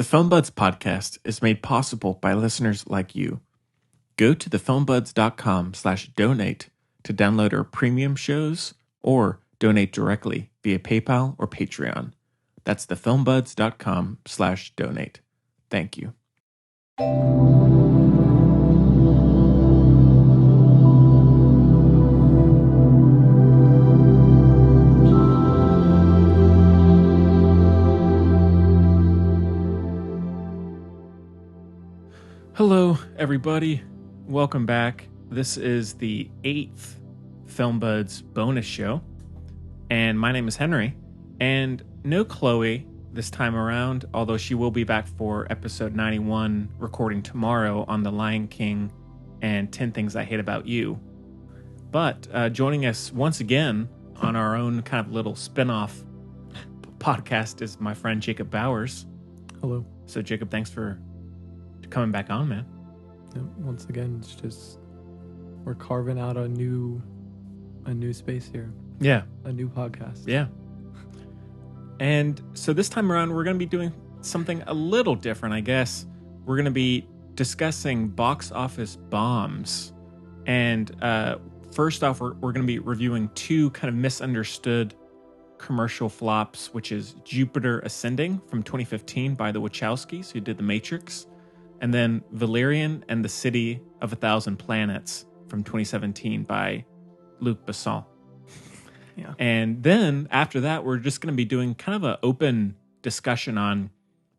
The FilmBuds podcast is made possible by listeners like you. Go to thefilmbuds.com/donate to download our premium shows or donate directly via PayPal or Patreon. That's thefilmbuds.com/donate. Thank you. Hello, everybody. Welcome back. This is the 8th FilmBuds bonus show. And my name is Henry. And no Chloe this time around, although she will be back for episode 91, recording tomorrow on The Lion King and 10 Things I Hate About You. But joining us once again on our own kind of little spin-off podcast is my friend Jacob Bowers. Hello. So Jacob, thanks for coming back on, man. Once again, it's just we're carving out a new space here. Yeah. A new podcast. Yeah. And so this time around, we're going to be doing something a little different, I guess. We're going to be discussing box office bombs. And first off, we're going to be reviewing two kind of misunderstood commercial flops, which is Jupiter Ascending from 2015 by the Wachowskis, who did The Matrix. And then Valerian and the City of a Thousand Planets from 2017 by Luc Besson. Yeah. And then after that, we're just going to be doing kind of an open discussion on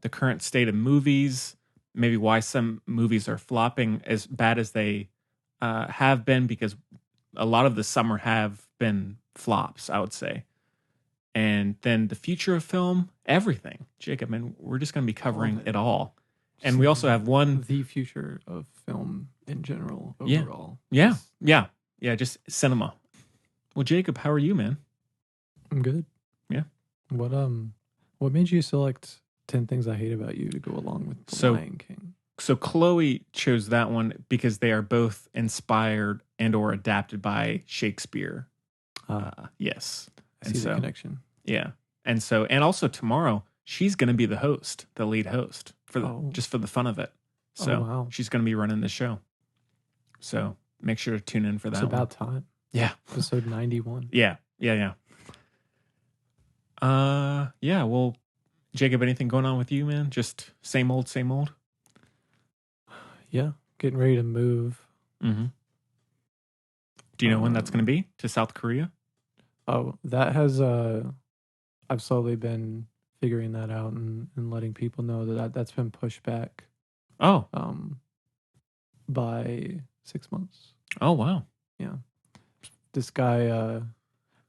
the current state of movies, maybe why some movies are flopping as bad as they have been, because a lot of the summer have been flops, I would say. And then the future of film, everything. Jacob, and we're just going to be covering it all. And we also have the future of film in general, yeah. overall. Yeah, just cinema. Well, Jacob, how are you, man? I'm good. Yeah. What made you select 10 Things I Hate About You to go along with The Lion King? So Chloe chose that one because they are both inspired and or adapted by Shakespeare. Yes. I see the connection. Yeah. And also tomorrow, she's going to be the host, the lead host, just for the fun of it. So she's going to be running the show. So make sure to tune in for that. It's about time. Yeah. Episode 91. Yeah. Well, Jacob, anything going on with you, man? Just same old, same old? Yeah. Getting ready to move. Mm-hmm. Do you know when that's going to be? To South Korea? Oh, that has, I've slowly been figuring that out and letting people know that's been pushed back. Oh. By 6 months. Oh, wow. Yeah. This guy, I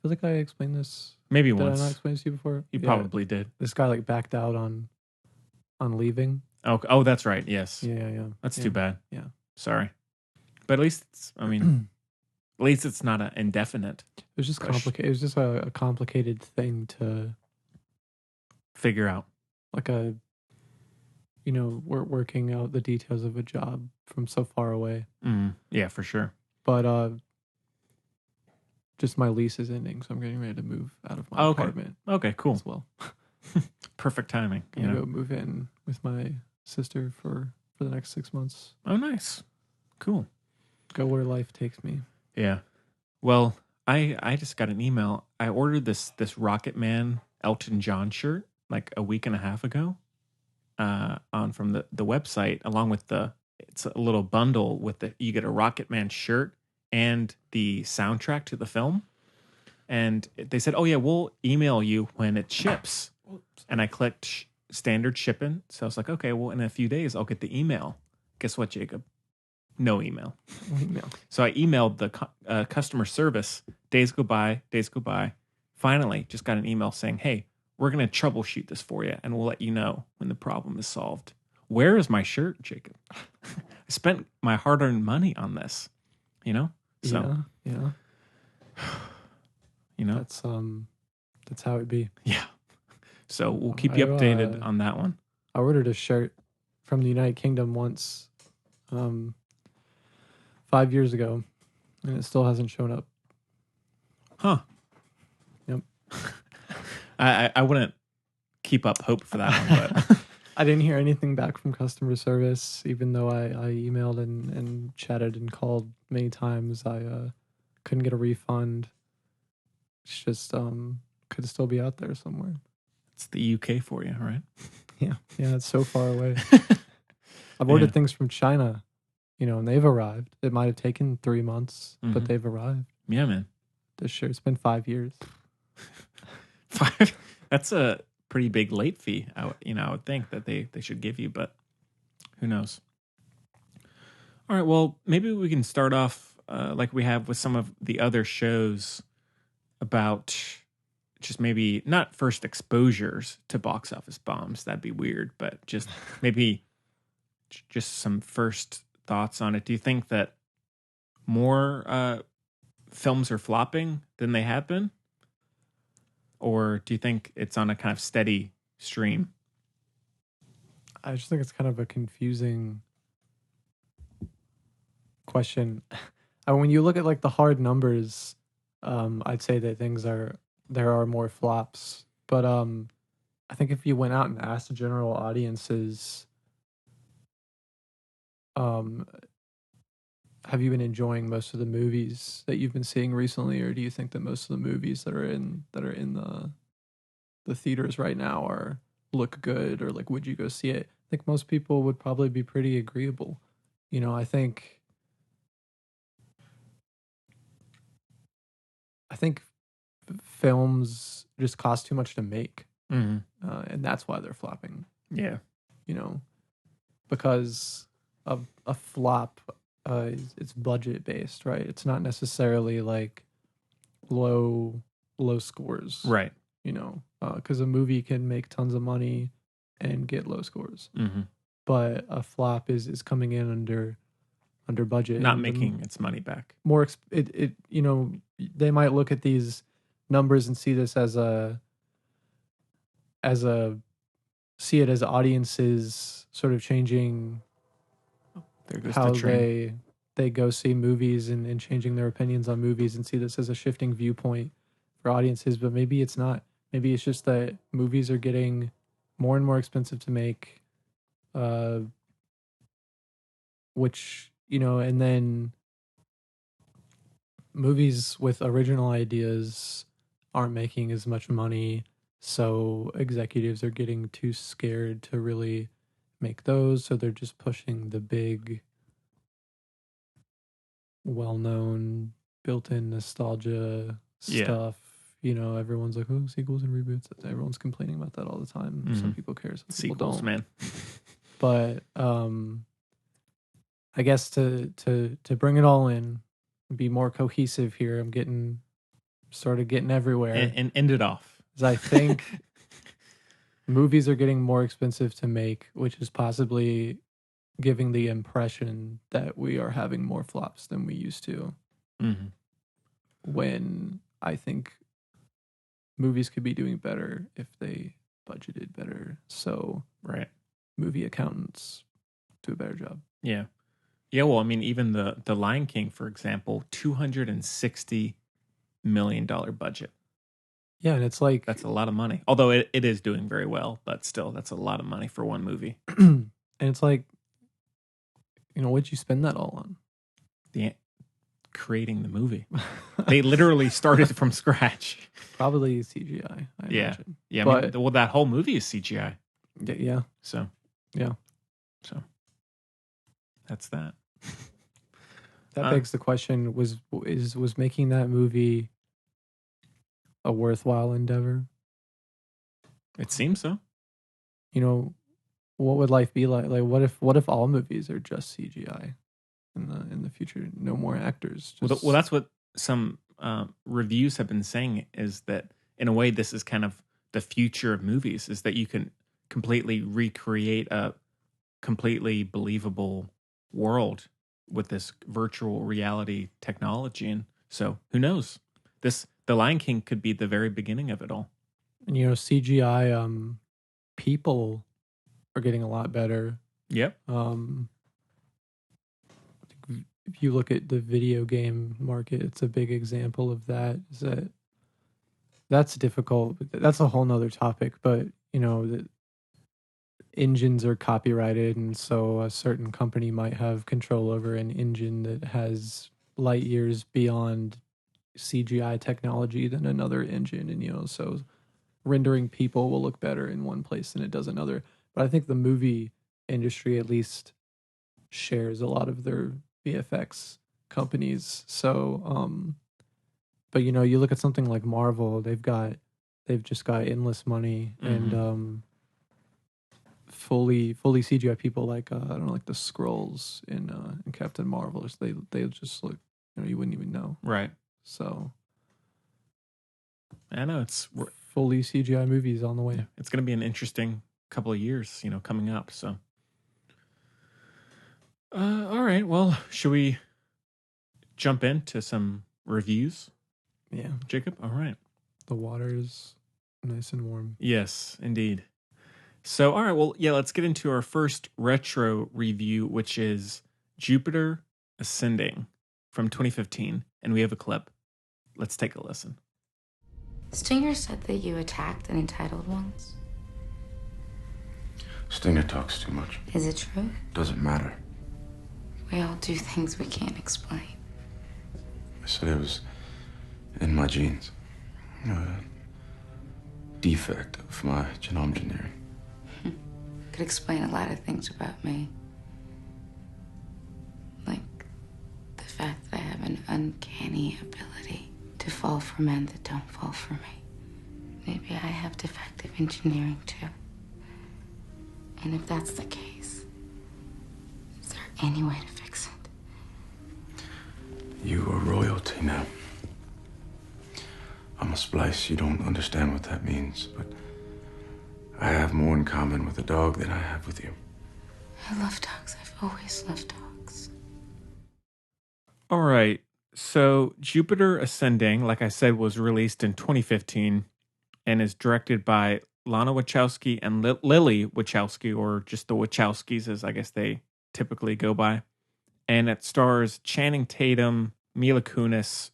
feel like I explained this. Maybe once. Did I not explain this to you before? You probably did. This guy backed out on leaving. Oh, that's right. Yes. Yeah. That's too bad. Yeah. Sorry. But at least at least it's not an indefinite. It was just complicated. It was just a complicated thing to figure out. Like we're working out the details of a job from so far away. Yeah, for sure. But just my lease is ending, so I'm getting ready to move out of my apartment. Okay, cool. As well. Perfect timing. I'm gonna go move in with my sister for the next 6 months. Oh, nice. Cool. Go where life takes me. Yeah. Well, I just got an email. I ordered this Rocket Man Elton John shirt like a week and a half ago from the website, along with it's a little bundle with you get a Rocket Man shirt and the soundtrack to the film. And they said, oh yeah, we'll email you when it ships. And I clicked standard shipping. So I was like, okay, well, in a few days, I'll get the email. Guess what, Jacob? No email. So I emailed the customer service. Days go by. Finally, just got an email saying, hey, we're going to troubleshoot this for you, and we'll let you know when the problem is solved. Where is my shirt, Jacob? I spent my hard-earned money on this, So, yeah. That's how it be. Yeah. So we'll keep you updated on that one. I ordered a shirt from the United Kingdom once, 5 years ago, and it still hasn't shown up. Huh. Yep. I wouldn't keep up hope for that one, but I didn't hear anything back from customer service, even though I emailed and chatted and called many times. I couldn't get a refund. It's just could still be out there somewhere. It's the UK for you, right? Yeah, yeah, it's so far away. I've Yeah. ordered things from China, and they've arrived. It might have taken 3 months, but Mhm. they've arrived. Yeah, man. This year, it's been 5 years. That's a pretty big late fee. I would think that they should give you, but who knows? All right. Well, maybe we can start off like we have with some of the other shows about just maybe not first exposures to box office bombs. That'd be weird, but just maybe just some first thoughts on it. Do you think that more films are flopping than they have been? Or do you think it's on a kind of steady stream? I just think it's kind of a confusing question. When you look at like the hard numbers, I'd say that there are more flops. But I think if you went out and asked the general audiences, um, have you been enjoying most of the movies that you've been seeing recently, or do you think that most of the movies that are in the theaters right now are look good, or like would you go see it? I think most people would probably be pretty agreeable. I think films just cost too much to make, Mm-hmm. and that's why they're flopping. Yeah. You know, because of a flop, it's budget based, right? It's not necessarily like low low scores, Right. because a movie can make tons of money and get low scores, Mm-hmm. but a flop is coming in under budget, Not and the making its money back. more they might look at these numbers and see this as a see it as audiences sort of changing There goes the how train. they go see movies, and changing their opinions on movies, and see this as a shifting viewpoint for audiences. But maybe it's not. Maybe it's just that movies are getting more and more expensive to make, uh which and then movies with original ideas aren't making as much money, so executives are getting too scared to really make those, so they're just pushing the big, well-known, built-in nostalgia Yeah. stuff. Everyone's like, oh, sequels and reboots. Everyone's complaining about that all the time. Mm-hmm. Some people care, some people Sequels, don't. man. But I guess to bring it all in, be more cohesive here. I'm started getting everywhere. And end it off. Is I think movies are getting more expensive to make, which is possibly giving the impression that we are having more flops than we used to. Mm-hmm. When I think movies could be doing better if they budgeted better. So Right. movie accountants do a better job. Yeah. Yeah. Well, I mean, even the Lion King, for example, $260 million budget. Yeah, and it's like That's a lot of money. Although it is doing very well, but still, that's a lot of money for one movie. and it's like, what'd you spend that all on? Creating the movie. They literally started from scratch. Probably CGI, I imagine. Yeah. But, I mean, well, that whole movie is CGI. Yeah. So, Yeah. So, that's that. That begs the question: was making that movie a worthwhile endeavor? It seems so. What would life be like? Like, what if all movies are just CGI in the future? No more actors. Well, that's what some reviews have been saying, is that in a way this is kind of the future of movies, is that you can completely recreate a completely believable world with this virtual reality technology. And so who knows, the Lion King could be the very beginning of it all. And CGI people are getting a lot better. Yep. If you look at the video game market, it's a big example of that. That's difficult. That's a whole nother topic. But engines are copyrighted, and so a certain company might have control over an engine that has light years beyond CGI technology than another engine, and so rendering people will look better in one place than it does another. But I think the movie industry at least shares a lot of their VFX companies. So, but you look at something like Marvel, they've just got endless money and fully CGI people like I don't know, like the scrolls in Captain Marvel. They just look, you wouldn't even know. Right. So I know it's fully CGI movies on the way. It's going to be an interesting couple of years, coming up. So, all right. Well, should we jump into some reviews? Yeah, Jacob. All right. The water's nice and warm. Yes, indeed. So, all right. Well, yeah. Let's get into our first retro review, which is Jupiter Ascending from 2015, and we have a clip. Let's take a listen. Stinger said that you attacked an entitled once. Stinger talks too much. Is it true? Doesn't matter. We all do things we can't explain. I said it was in my genes. A defect of my genome engineering. Could explain a lot of things about me. Like the fact that I have an uncanny ability to fall for men that don't fall for me. Maybe I have defective engineering too. And if that's the case, is there any way to fix it? You are royalty now. I'm a splice. You don't understand what that means, but I have more in common with a dog than I have with you. I love dogs. I've always loved dogs. All right. So, Jupiter Ascending, like I said, was released in 2015 and is directed by Lana Wachowski and Lily Wachowski, or just the Wachowskis, as I guess they typically go by. And it stars Channing Tatum, Mila Kunis.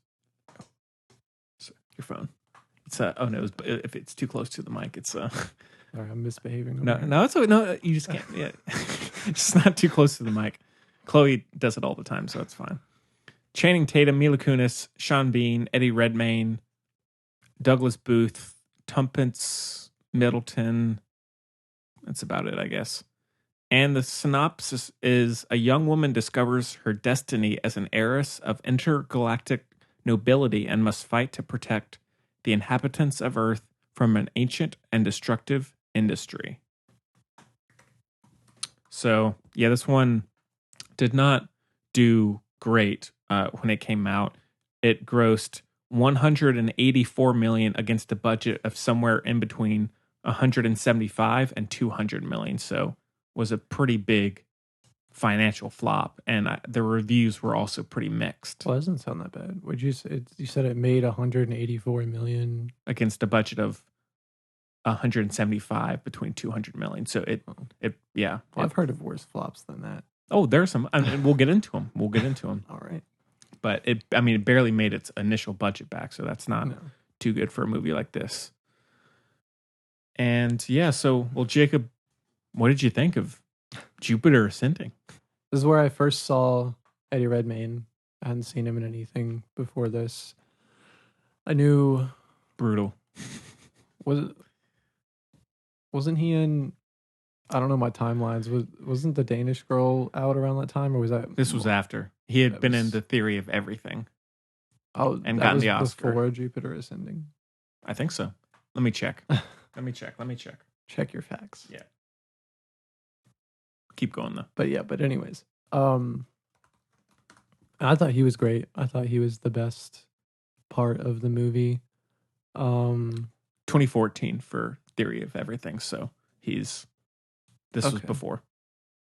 Your phone. It's oh no, if it's too close to the mic, it's Sorry, I'm misbehaving. no, it's no, you just can't. Yeah, just not too close to the mic. Chloe does it all the time, so it's fine. Channing Tatum, Mila Kunis, Sean Bean, Eddie Redmayne, Douglas Booth, Tumpence Middleton. That's about it, I guess. And the synopsis is a young woman discovers her destiny as an heiress of intergalactic nobility and must fight to protect the inhabitants of Earth from an ancient and destructive industry. So, yeah, this one did not do great when it came out. It grossed $184 million against a budget of somewhere in between 175 and 200 million. So, was a pretty big financial flop, and the reviews were also pretty mixed. Well, it doesn't sound that bad. Would you say you said it made 184 million against a budget of 175 between 200 million. So it yeah. Well, I've heard of worse flops than that. Oh, there's some. I mean, we'll get into them. All right. But it barely made its initial budget back, so that's not too good for a movie like this. And yeah, so Jacob, what did you think of Jupiter Ascending? This is where I first saw Eddie Redmayne. I hadn't seen him in anything before this. I knew brutal. Wasn't he in? I don't know my timelines. Wasn't the Danish Girl out around that time, or was that? This was after he had been in The Theory of Everything. Oh, and gotten the Oscar before Jupiter Ascending. I think so. Let me check. Let me check. Check your facts. Yeah. Keep going though. But anyways, I thought he was great. I thought he was the best part of the movie. 2014 for Theory of Everything. So this was before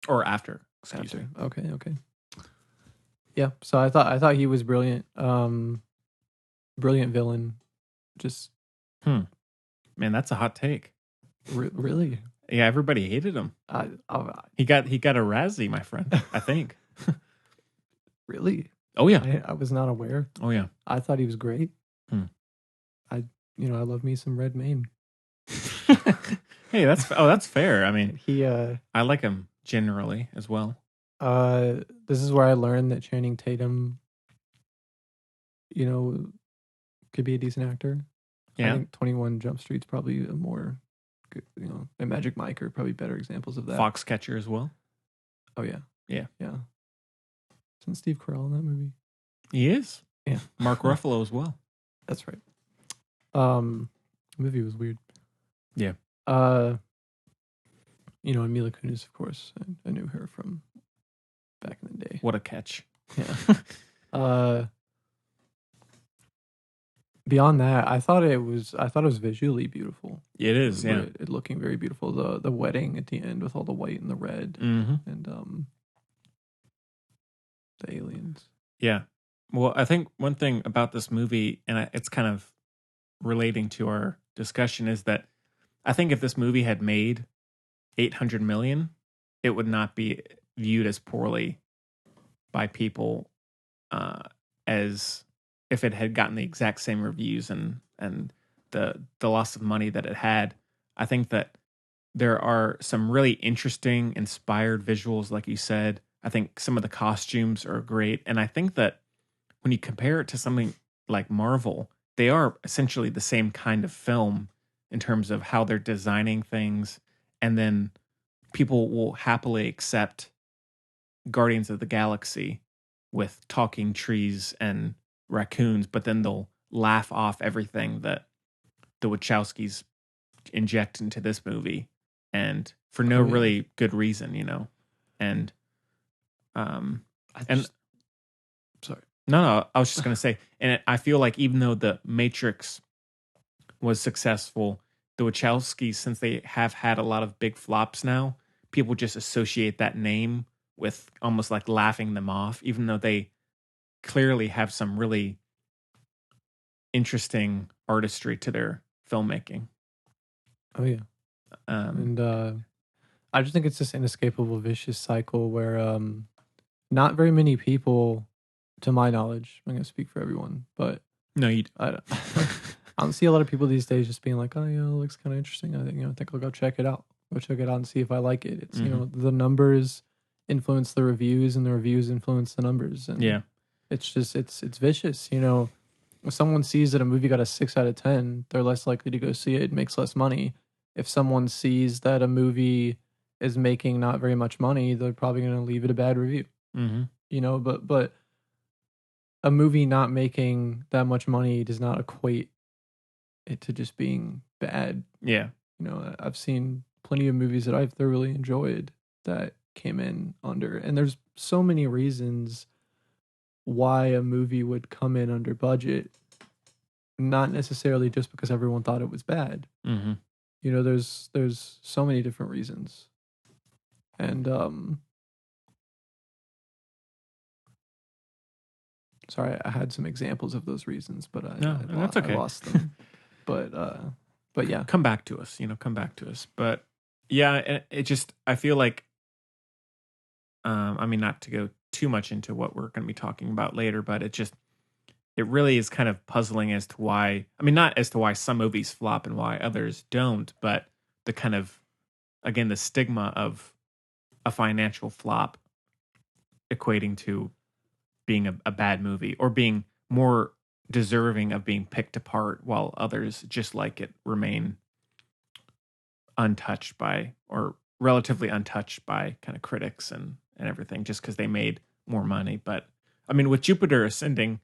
or after. Excuse me. Okay. Yeah. So I thought he was brilliant. Brilliant villain. Just. Man, that's a hot take. Really? Yeah, everybody hated him. He got a Razzie, my friend. I think. Really? Oh yeah. I was not aware. Oh yeah. I thought he was great. I love me some Redmayne. Hey, that's fair. I mean, He I like him generally as well. this is where I learned that Channing Tatum, you know, could be a decent actor. I Yeah, think 21 Jump Street's probably a more, and Magic Mike are probably better examples of that. Foxcatcher as well. Oh yeah, Yeah, yeah. Isn't Steve Carell in that movie? he is. Yeah, Mark Ruffalo as well. that's right. The movie was weird. Yeah. And Mila Kunis, of course, I knew her from back in the day. What a catch. Yeah. Beyond that, I thought it was visually beautiful. It is, yeah. It looking very beautiful. The wedding at the end with all the white and the red, and the aliens. Yeah. Well, I think one thing about this movie, and it's kind of relating to our discussion, is that I think if this movie had made 800 million, it would not be viewed as poorly by people as if it had gotten the exact same reviews and the loss of money that it had. I think that there are some really interesting, inspired visuals, like you said. I think some of the costumes are great, and I think that when you compare it to something like Marvel, they are essentially the same kind of film in terms of how they're designing things, and then people will happily accept Guardians of the Galaxy with talking trees and raccoons, but then they'll laugh off everything that the Wachowskis inject into this movie, and for no really good reason, And sorry. No, I was just gonna say, and I feel like even though the Matrix was successful, the Wachowskis, since they have had a lot of big flops now, people just associate that name with almost like laughing them off, even though they clearly have some really interesting artistry to their filmmaking. Oh yeah. And I just think it's this inescapable vicious cycle where not very many people, to my knowledge, I'm going to speak for everyone, but no, I don't see a lot of people these days just being like, oh, it looks kind of interesting. I think I'll go check it out. Go check it out and see if I like it. It's the numbers influence the reviews, and the reviews influence the numbers. And yeah, it's just it's vicious. If someone sees that a movie got a 6 out of 10, they're less likely to go see it. It makes less money. If someone sees that a movie is making not very much money, they're probably going to leave it a bad review. But a movie not making that much money does not equate it to just being bad. Yeah. I've seen plenty of movies that I've thoroughly enjoyed that came in under, and there's so many reasons why a movie would come in under budget, not necessarily just because everyone thought it was bad. There's so many different reasons. And sorry, I had some examples of those reasons, but that's okay. I lost them. but yeah, come back to us. Come back to us. But yeah, it just, I feel like, I mean, not to go too much into what we're going to be talking about later, but it really is kind of puzzling as to why, I mean, not as to why some movies flop and why others don't, but the kind of, again, the stigma of a financial flop equating to being a bad movie, or being more deserving of being picked apart, while others just like it remain untouched by, or relatively untouched by, kind of critics and everything, just because they made more money. But I mean, with Jupiter Ascending,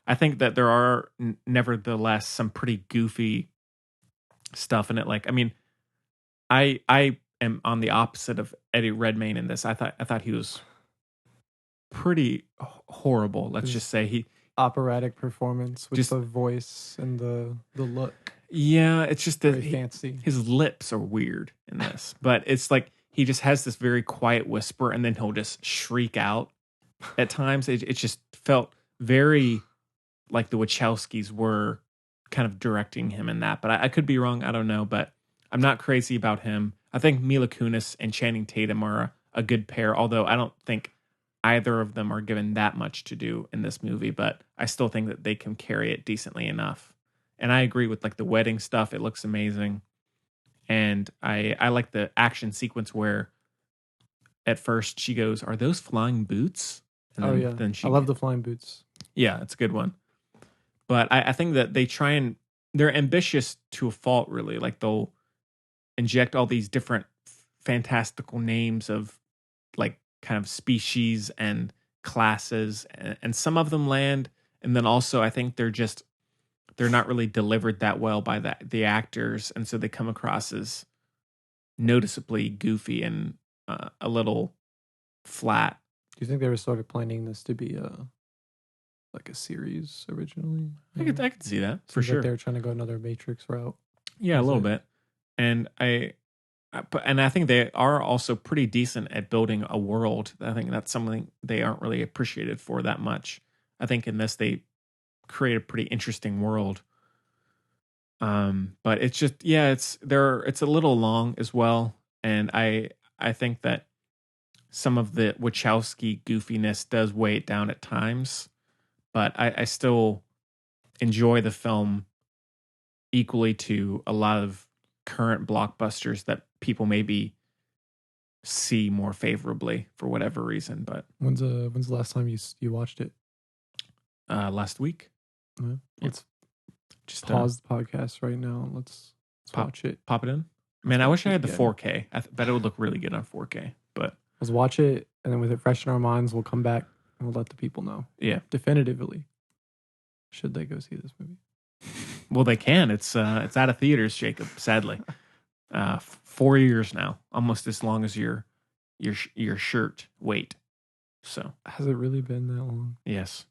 I think that there are nevertheless some pretty goofy stuff in it. Like, I mean, I am on the opposite of Eddie Redmayne in this. I thought he was pretty horrible. Let's just say he operatic performance with the voice and the look. Yeah, it's just that fancy. His lips are weird in this, but it's like he just has this very quiet whisper, and then he'll just shriek out at times. It just felt very like the Wachowskis were kind of directing him in that, but I could be wrong. I don't know, but I'm not crazy about him. I think Mila Kunis and Channing Tatum are a good pair, although I don't think either of them are given that much to do in this movie, but I still think that they can carry it decently enough. And I agree with like the wedding stuff. It looks amazing. And I like the action sequence where at first she goes, "Are those flying boots?" And Oh then, yeah, then she, I love the flying boots. yeah, it's a good one. But I think that they're ambitious to a fault, really. Like they'll inject all these different fantastical names of like kind of species and classes, and some of them land. And then also, I think they're not really delivered that well by the actors, and so they come across as noticeably goofy and a little flat. Do you think they were sort of planning this to be like a series originally? I could see that for Seems sure. like they were trying to go another Matrix route. Yeah, a Is little it? bit. And I think they are also pretty decent at building a world. I think that's something they aren't really appreciated for that much. I think in this they create a pretty interesting world. But it's just it's a little long as well, and I think that some of the Wachowski goofiness does weigh it down at times, but I still enjoy the film equally to a lot of current blockbusters that people maybe see more favorably for whatever reason. But When's the last time you watched it? last week, Yeah. Yeah. Let's just pause the podcast right now. Let's watch it. pop it in. Man, I watch wish I it had the again. 4K. I bet it would look really good on 4K. But Let's watch it, and then with it fresh in our minds, we'll come back and we'll let the people know yeah, definitively. Should they go see this movie? well, they can. It's out of theaters, Jacob. Sadly, 4 years now, almost as long as your shirt weight. So Has it really been that long? yes,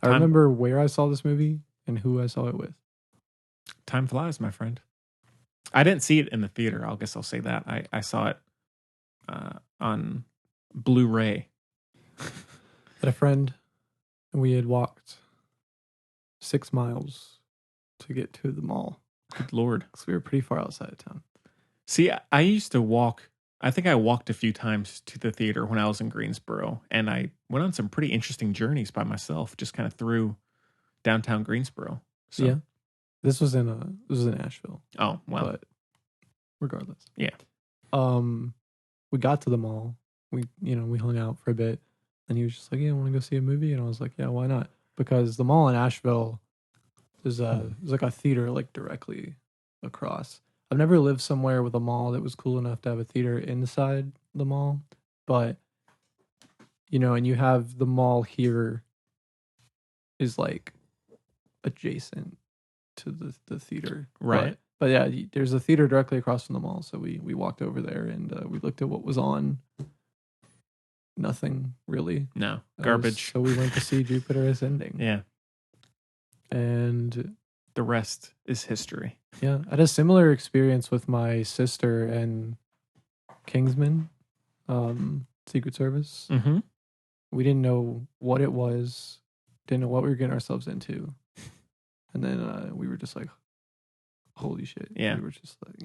I remember where I saw this movie and who I saw it with. time flies, my friend. I didn't see it in the theater. I guess I'll say that I saw it on Blu-ray. Had a friend, and we had walked 6 miles to get to the mall. Good Lord. So we were pretty far outside of town. See, I used to walk. I think I walked a few times to the theater when I was in Greensboro, and I went on some pretty interesting journeys by myself, just kind of through downtown Greensboro. So, Yeah. This was in Asheville. Oh, well. But regardless. Yeah. We got to the mall. We hung out for a bit, and he was just like, "Yeah, I want to go see a movie," and I was like, "Yeah, why not?" Because the mall in Asheville there's like a theater like directly across. I've never lived somewhere with a mall that was cool enough to have a theater inside the mall, but and you have the mall here is like adjacent to the theater, Right. But yeah, there's a theater directly across from the mall, so we walked over there and we looked at what was on. Nothing really. No. Garbage. So we went to see Jupiter Ascending. Yeah. And the rest is history. Yeah, I had a similar experience with my sister and Kingsman, Secret Service. Mm-hmm. We didn't know what it was, didn't know what we were getting ourselves into, and then we were just like, "Holy shit!" Yeah, we were just like,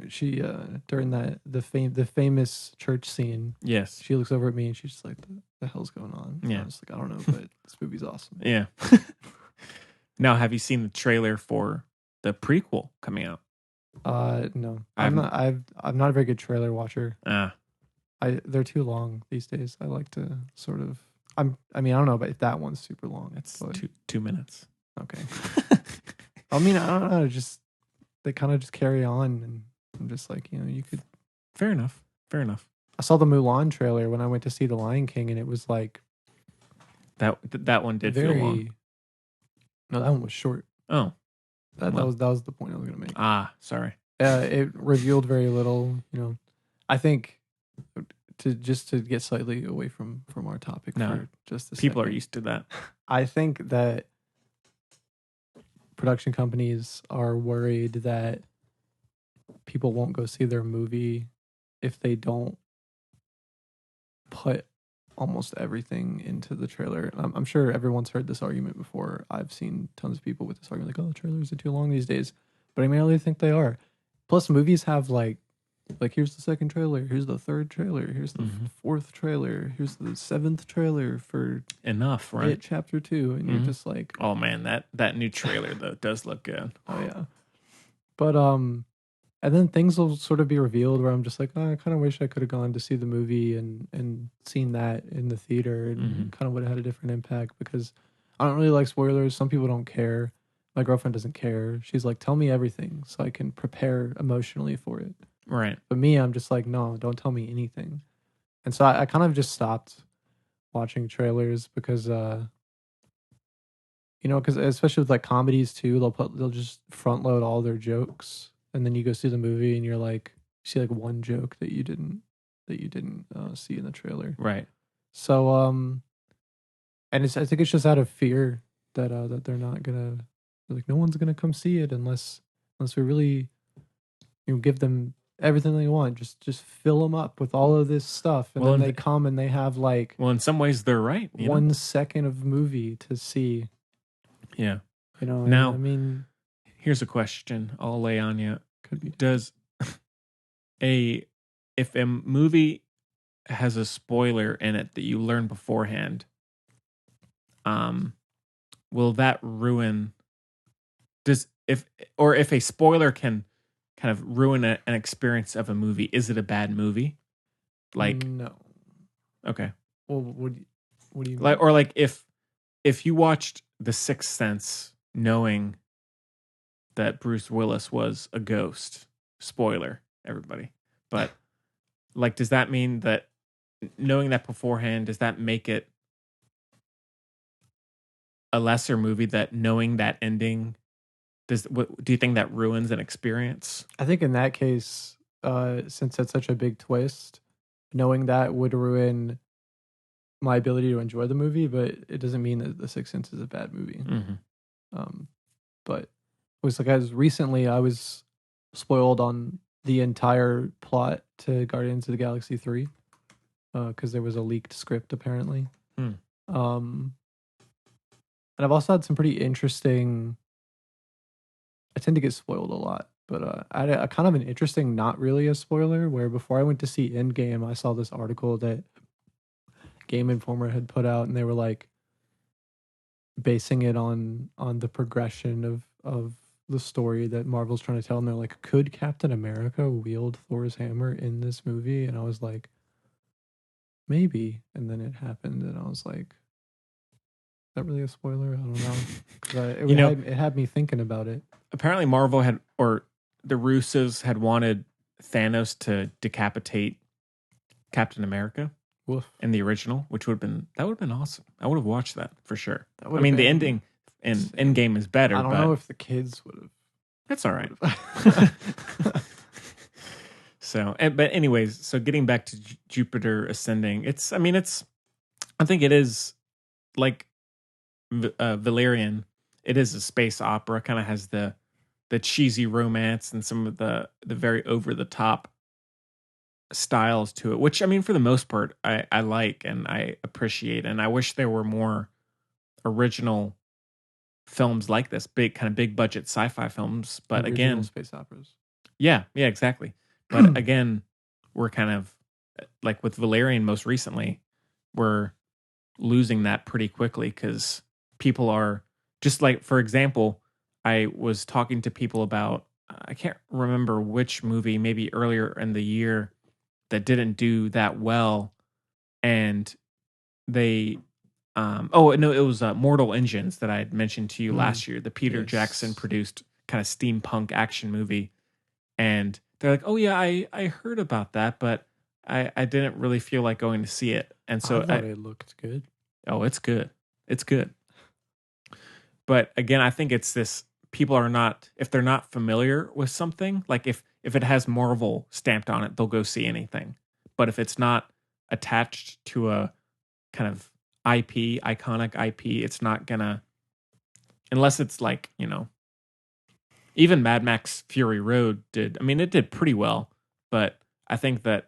she during the famous church scene. Yes, she looks over at me and she's just like, "The hell's going on?" Yeah, and I was like, "I don't know, but this movie's awesome." Yeah. Now, have you seen the trailer for the prequel coming out? No, I'm not a very good trailer watcher. They're too long these days. I like to sort of. I don't know, but if that one's super long, it's 2 minutes. Okay. I don't know. They kind of just carry on, and I'm just like, you could. Fair enough. I saw the Mulan trailer when I went to see The Lion King, and it was like that one did feel long. No, that one was short. Oh, that was the point I was gonna make. Sorry. It revealed very little. I think to get slightly away from our topic. No, for just a people second, are used to that. I think that production companies are worried that people won't go see their movie if they don't put almost everything into the trailer. I'm sure everyone's heard this argument before. I've seen tons of people with this argument like, "Oh, trailers are too long these days," but I really think they are. Plus, movies have like here's the second trailer, here's the third trailer, here's the fourth trailer, here's the seventh trailer for enough, right? Chapter 2, and you're just like, oh man, that new trailer though does look good. Oh yeah, but And then things will sort of be revealed where I'm just like, oh, I kind of wish I could have gone to see the movie and seen that in the theater and kind of would have had a different impact because I don't really like spoilers. Some people don't care. My girlfriend doesn't care. She's like, tell me everything so I can prepare emotionally for it. Right. But me, I'm just like, no, don't tell me anything. And so I kind of just stopped watching trailers because, because especially with like comedies too, they'll just front load all their jokes, and then you go see the movie and you're like, you see like one joke that you didn't see in the trailer. Right. So and I think it's just out of fear that they're not gonna like no one's gonna come see it unless we really give them everything they want. Just fill them up with all of this stuff, and then they come and they have like in some ways they're right. 1 second of movie to see. Yeah. Now, I mean, here's a question I'll lay on you. Could be. Does if a movie has a spoiler in it that you learn beforehand, will that ruin? If a spoiler can kind of ruin an experience of a movie, is it a bad movie? Like no. Okay. Well, what do you mean? Like or like if you watched The Sixth Sense knowing that Bruce Willis was a ghost, spoiler, everybody. But like, does that mean that knowing that beforehand, does that make it a lesser movie that knowing that ending? Do you think that ruins an experience? I think in that case, since it's such a big twist, knowing that would ruin my ability to enjoy the movie, but it doesn't mean that The Sixth Sense is a bad movie. But it was like as recently I was spoiled on the entire plot to Guardians of the Galaxy 3 because there was a leaked script apparently. And I've also had some pretty interesting. I tend to get spoiled a lot, but I had a kind of an interesting, not really a spoiler, where before I went to see Endgame, I saw this article that Game Informer had put out, and they were like basing it on the progression of the story that Marvel's trying to tell, and they're like, could Captain America wield Thor's hammer in this movie? And I was like, maybe. And then it happened, and I was like, is that really a spoiler? I don't know. 'Cause it had me thinking about it. Apparently Marvel had, or the Russos had wanted Thanos to decapitate Captain America in the original, which would have been awesome. I would have watched that for sure. I mean, the ending in Endgame is better. I don't know if the kids would have. That's all right. So, but anyways, so getting back to Jupiter Ascending, I think it is like Valerian. It is a space opera, kind of has the cheesy romance and some of the very over the top styles to it, which I mean, for the most part, I like and I appreciate, and I wish there were more original films like this, big budget sci-fi films. But original again, space operas. Yeah, exactly. But again, we're kind of like with Valerian most recently, we're losing that pretty quickly because people are just like, for example, I was talking to people about, I can't remember which movie, maybe earlier in the year, that didn't do that well. And they, it was Mortal Engines that I had mentioned to you last year, the Peter Jackson produced kind of steampunk action movie. And they're like, oh yeah, I heard about that, but I didn't really feel like going to see it. And so I thought it looked good. Oh, it's good. It's good. But again, I think it's this, people are not, if they're not familiar with something, like if it has Marvel stamped on it, they'll go see anything. But if it's not attached to a kind of iconic IP, it's not gonna, unless it's like, even Mad Max Fury Road it did pretty well, but I think that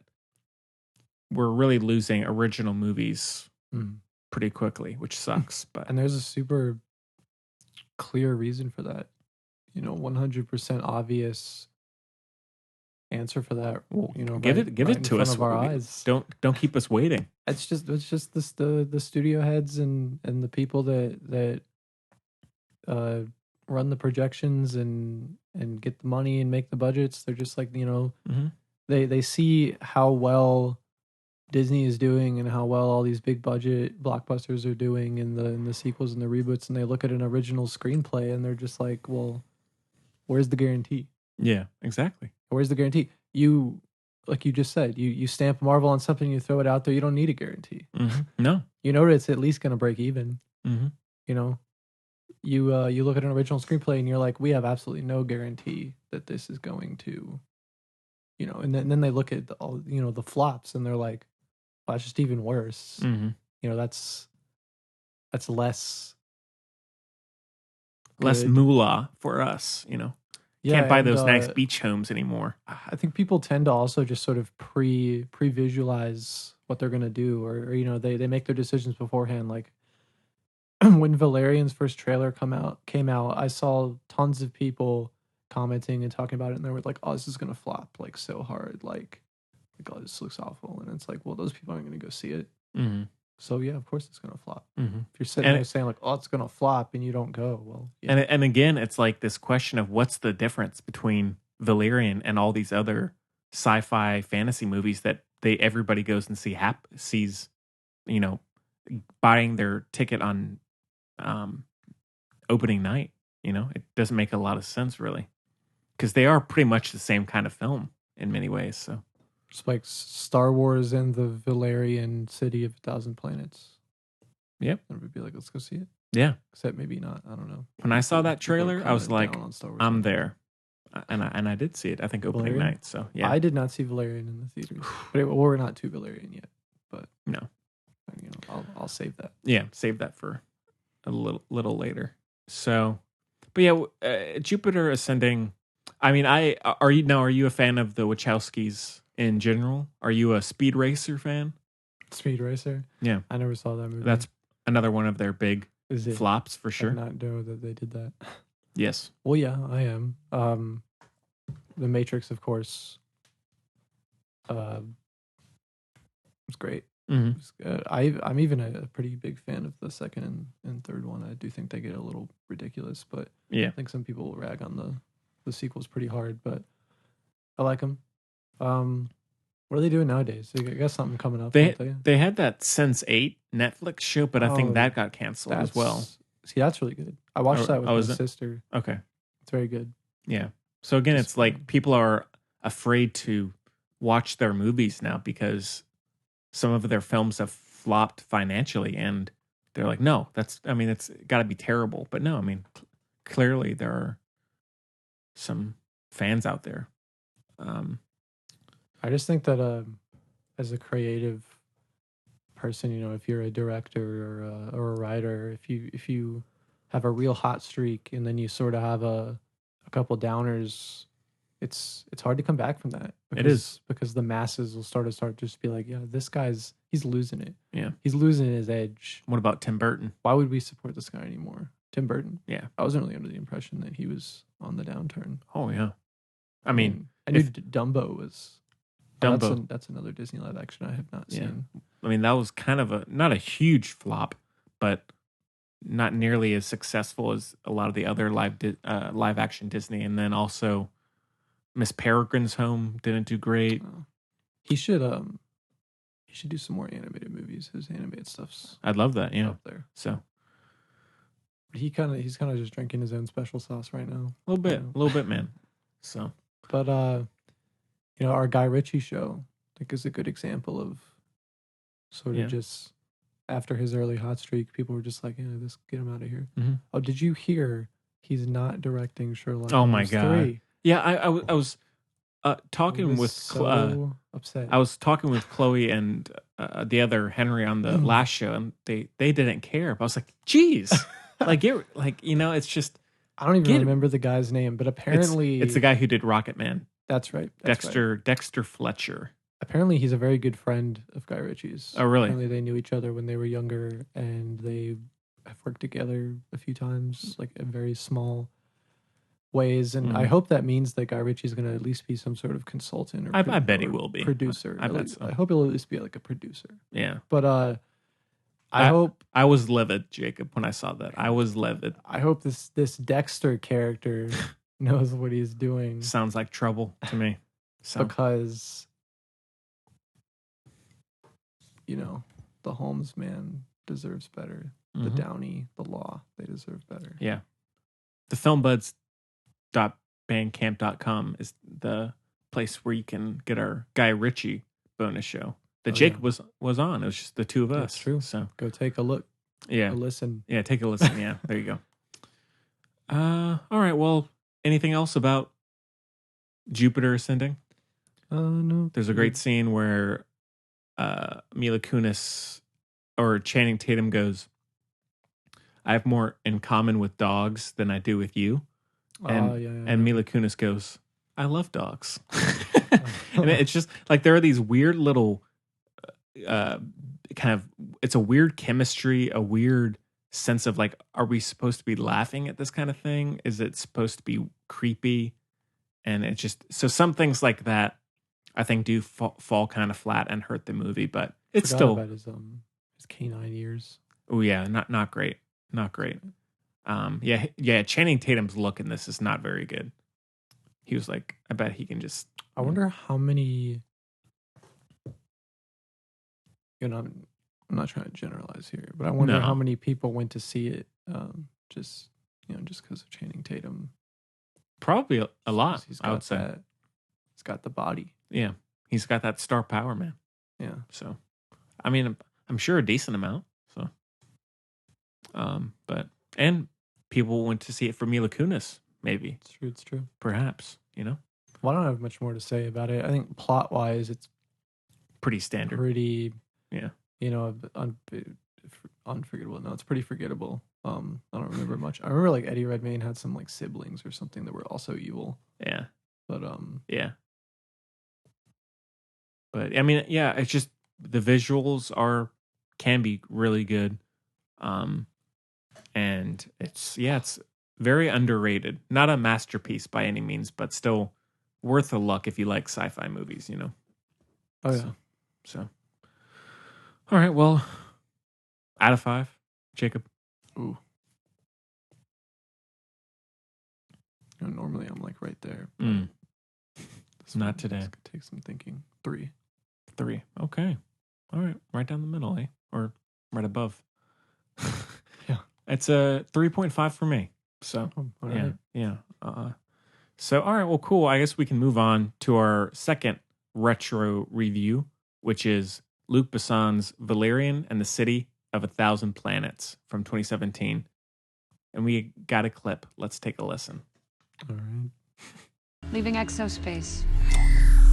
we're really losing original movies pretty quickly, which sucks. But and there's a super clear reason for that. 100% obvious answer for that. Give it to us. Our eyes. Don't keep us waiting. It's just the studio heads and the people that run the projections and get the money and make the budgets. They're just like, Mm-hmm. they see how well Disney is doing and how well all these big budget blockbusters are doing in the sequels and the reboots, and they look at an original screenplay and they're just like, well, where's the guarantee? Yeah, exactly. Where's the guarantee? You, like you just said, you stamp Marvel on something, you throw it out there, you don't need a guarantee. Mm-hmm. No. You know it's at least going to break even. Mm-hmm. You know, you look at an original screenplay and you're like, we have absolutely no guarantee that this is going to, and then they look at all the flops and they're like, well, that's just even worse. Mm-hmm. That's less good. Moolah for us. Can't buy those nice beach homes anymore. I think people tend to also just sort of pre-visualize what they're gonna do, or they make their decisions beforehand. Like when Valerian's first trailer came out, I saw tons of people commenting and talking about it, and they were like, "Oh, this is gonna flop like so hard, like oh, this looks awful." And it's like, well, those people aren't gonna go see it. Mm-hmm. So yeah, of course it's gonna flop. Mm-hmm. If you're sitting there saying like, "Oh, it's gonna flop," and you don't go, well, yeah. And again, it's like this question of what's the difference between Valerian and all these other sci-fi fantasy movies that everybody goes and sees, buying their ticket on opening night. It doesn't make a lot of sense really, because they are pretty much the same kind of film in many ways. So. It's like Star Wars and the Valerian City of 1,000 Planets. Yep. And we'd be like, let's go see it. Yeah. Except maybe not. I don't know. When I saw that trailer, I was like, I'm there. And I did see it, I think, opening Valerian? night. So, yeah. I did not see Valerian in the theaters. But we're not to Valerian yet. But no. I'll save that. Yeah, save that for a little later. So, but yeah, Jupiter Ascending. I mean, are you a fan of the Wachowskis in general? Are you a Speed Racer fan? Speed Racer? Yeah. I never saw that movie. That's another one of their big flops for sure. I did not know that they did that. Yes. Well, yeah, I am. The Matrix, of course, was great. Mm-hmm. It was good. I'm even a pretty big fan of the second and third one. I do think they get a little ridiculous, but yeah, I think some people will rag on the sequels pretty hard, but I like them. What are they doing nowadays? I guess something coming up. They had that Sense8 Netflix show, but I think that got canceled as well. See, that's really good. I watched that with my sister. Okay. It's very good. Yeah. So again, it's like people are afraid to watch their movies now because some of their films have flopped financially, and they're like, no, it's got to be terrible. But no, I mean, clearly there are some fans out there. I just think that as a creative person, if you're a director or a writer, if you have a real hot streak and then you sort of have a couple downers, it's hard to come back from that. Because the masses will start just be like, yeah, this he's losing it. Yeah, he's losing his edge. What about Tim Burton? Why would we support this guy anymore? Tim Burton? Yeah, I wasn't really under the impression that he was on the downturn. Oh yeah, I mean, I knew Dumbo was. Dumbo. That's another Disney live action I have not seen. I mean, that was kind of not a huge flop, but not nearly as successful as a lot of the other live action Disney. And then also Miss Peregrine's Home didn't do great. He should do some more animated movies. His animated stuff's I'd love that. Yeah, up there. So he's kind of just drinking his own special sauce right now. A little bit, man. So, but our Guy Ritchie show, I think, is a good example of sort of just after his early hot streak, people were just like, let's get him out of here. Mm-hmm. Oh, did you hear he's not directing Sherlock Holmes? Oh my God. 3? Yeah, I was talking with upset. I was talking with Chloe and the other Henry on the last show, and they didn't care. But I was like, geez, it's just I don't even remember the guy's name, but apparently it's the guy who did Rocket Man. That's right. Dexter Fletcher. Apparently, he's a very good friend of Guy Ritchie's. Oh, really? Apparently, they knew each other when they were younger, and they have worked together a few times, like in very small ways. And I hope that means that Guy Ritchie's going to at least be some sort of consultant. I bet he will be. Producer. I bet so. I hope he'll at least be like a producer. Yeah. But I was livid, Jacob, when I saw that. I was livid. I hope this Dexter character knows what he's doing. Sounds like trouble to me. So. Because, the Holmes man deserves better. The Downey, the law, they deserve better. Yeah. The filmbuds.bandcamp.com is the place where you can get our Guy Ritchie bonus show that Jacob was on. It was just the two of us. That's true. So go take a look. Yeah. Go listen. Yeah, take a listen. Yeah, there you go. All right. Well, anything else about Jupiter Ascending? No. There's a great scene where Mila Kunis or Channing Tatum goes, I have more in common with dogs than I do with you. And Mila Kunis goes, I love dogs. And it's just like there are these weird little it's a weird chemistry, a weird sense of like, are we supposed to be laughing at this kind of thing? Is it supposed to be creepy? And it just, so some things like that I think do fall kind of flat and hurt the movie, but it's still about his canine ears. Oh yeah, not great. Not great. Yeah, Channing Tatum's look in this is not very good. He was like, I bet he can just I wonder how many I'm not trying to generalize here, but I wonder how many people went to see it just because of Channing Tatum. Probably a lot, I would say. He's got the body. Yeah. He's got that star power, man. Yeah. So, I mean, I'm sure a decent amount. So, but people went to see it for Mila Kunis, maybe. It's true. Perhaps, Well, I don't have much more to say about it. I think plot wise, it's pretty standard. Pretty, yeah. Unforgettable. No, it's pretty forgettable. I don't remember much. I remember like Eddie Redmayne had some like siblings or something that were also evil. Yeah. But yeah. But I mean, yeah, it's just the visuals can be really good. And it's very underrated. Not a masterpiece by any means, but still worth a look if you like sci-fi movies, Oh yeah. So all right, well, out of 5, Jacob. Ooh. Normally I'm like right there. Not today. It's gonna take some thinking. 3. Okay. All right. Right down the middle, eh? Or right above. Yeah. It's a 3.5 for me. So, right. Yeah. So, all right. Well, cool. I guess we can move on to our second retro review, which is Luc Besson's Valerian and the City of 1,000 Planets from 2017. And we got a clip. Let's take a listen. All right. Leaving exospace.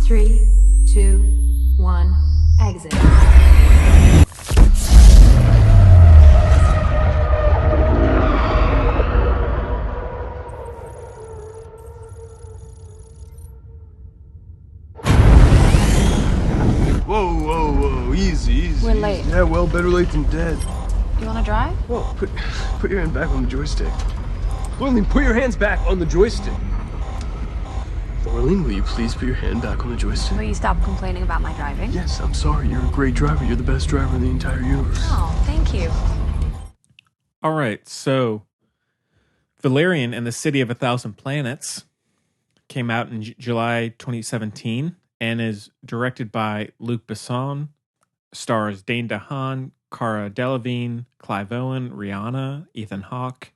3, 2, 1, exit. Whoa, easy. We're late. Yeah, well, better late than dead. You want to drive? Whoa, put your hand back on the joystick. Thorleen, put your hands back on the joystick. Thorleen, will you please put your hand back on the joystick? Will you stop complaining about my driving? Yes, I'm sorry. You're a great driver. You're the best driver in the entire universe. Oh, thank you. All right, so Valerian and the City of 1,000 Planets came out in July 2017 and is directed by Luc Besson, stars Dane DeHaan, Cara Delevingne, Clive Owen, Rihanna, Ethan Hawke.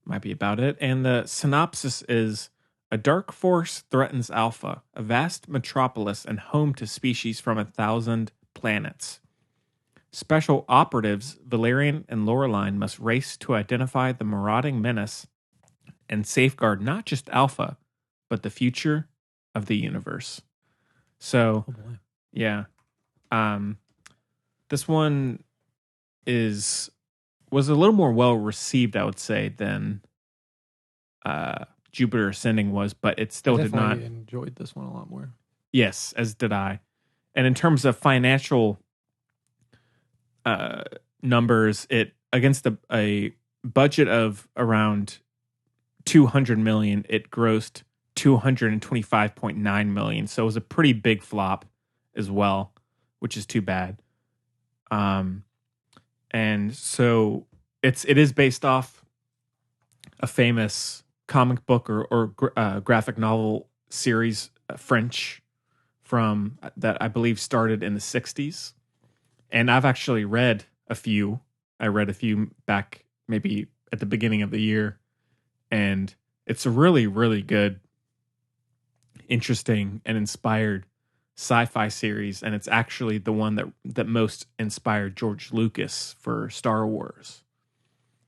Might be about it. And the synopsis is: a dark force threatens Alpha, a vast metropolis and home to species from 1,000 planets. Special operatives Valerian and Laureline must race to identify the marauding menace and safeguard not just Alpha, but the future of the universe. So, yeah. This one was a little more well received, I would say, than Jupiter Ascending was, but it still did not. I enjoyed this one a lot more. Yes, as did I. And in terms of financial numbers, it against a budget of around 200 million, it grossed 225.9 million. So it was a pretty big flop as well, which is too bad. And so it is based off a famous comic book or graphic novel series, French, from that I believe started in the 60s. And I've actually read a few. I read a few back maybe at the beginning of the year. And it's a really, really good, interesting, and inspired sci-fi series. And it's actually the one that most inspired George Lucas for Star Wars.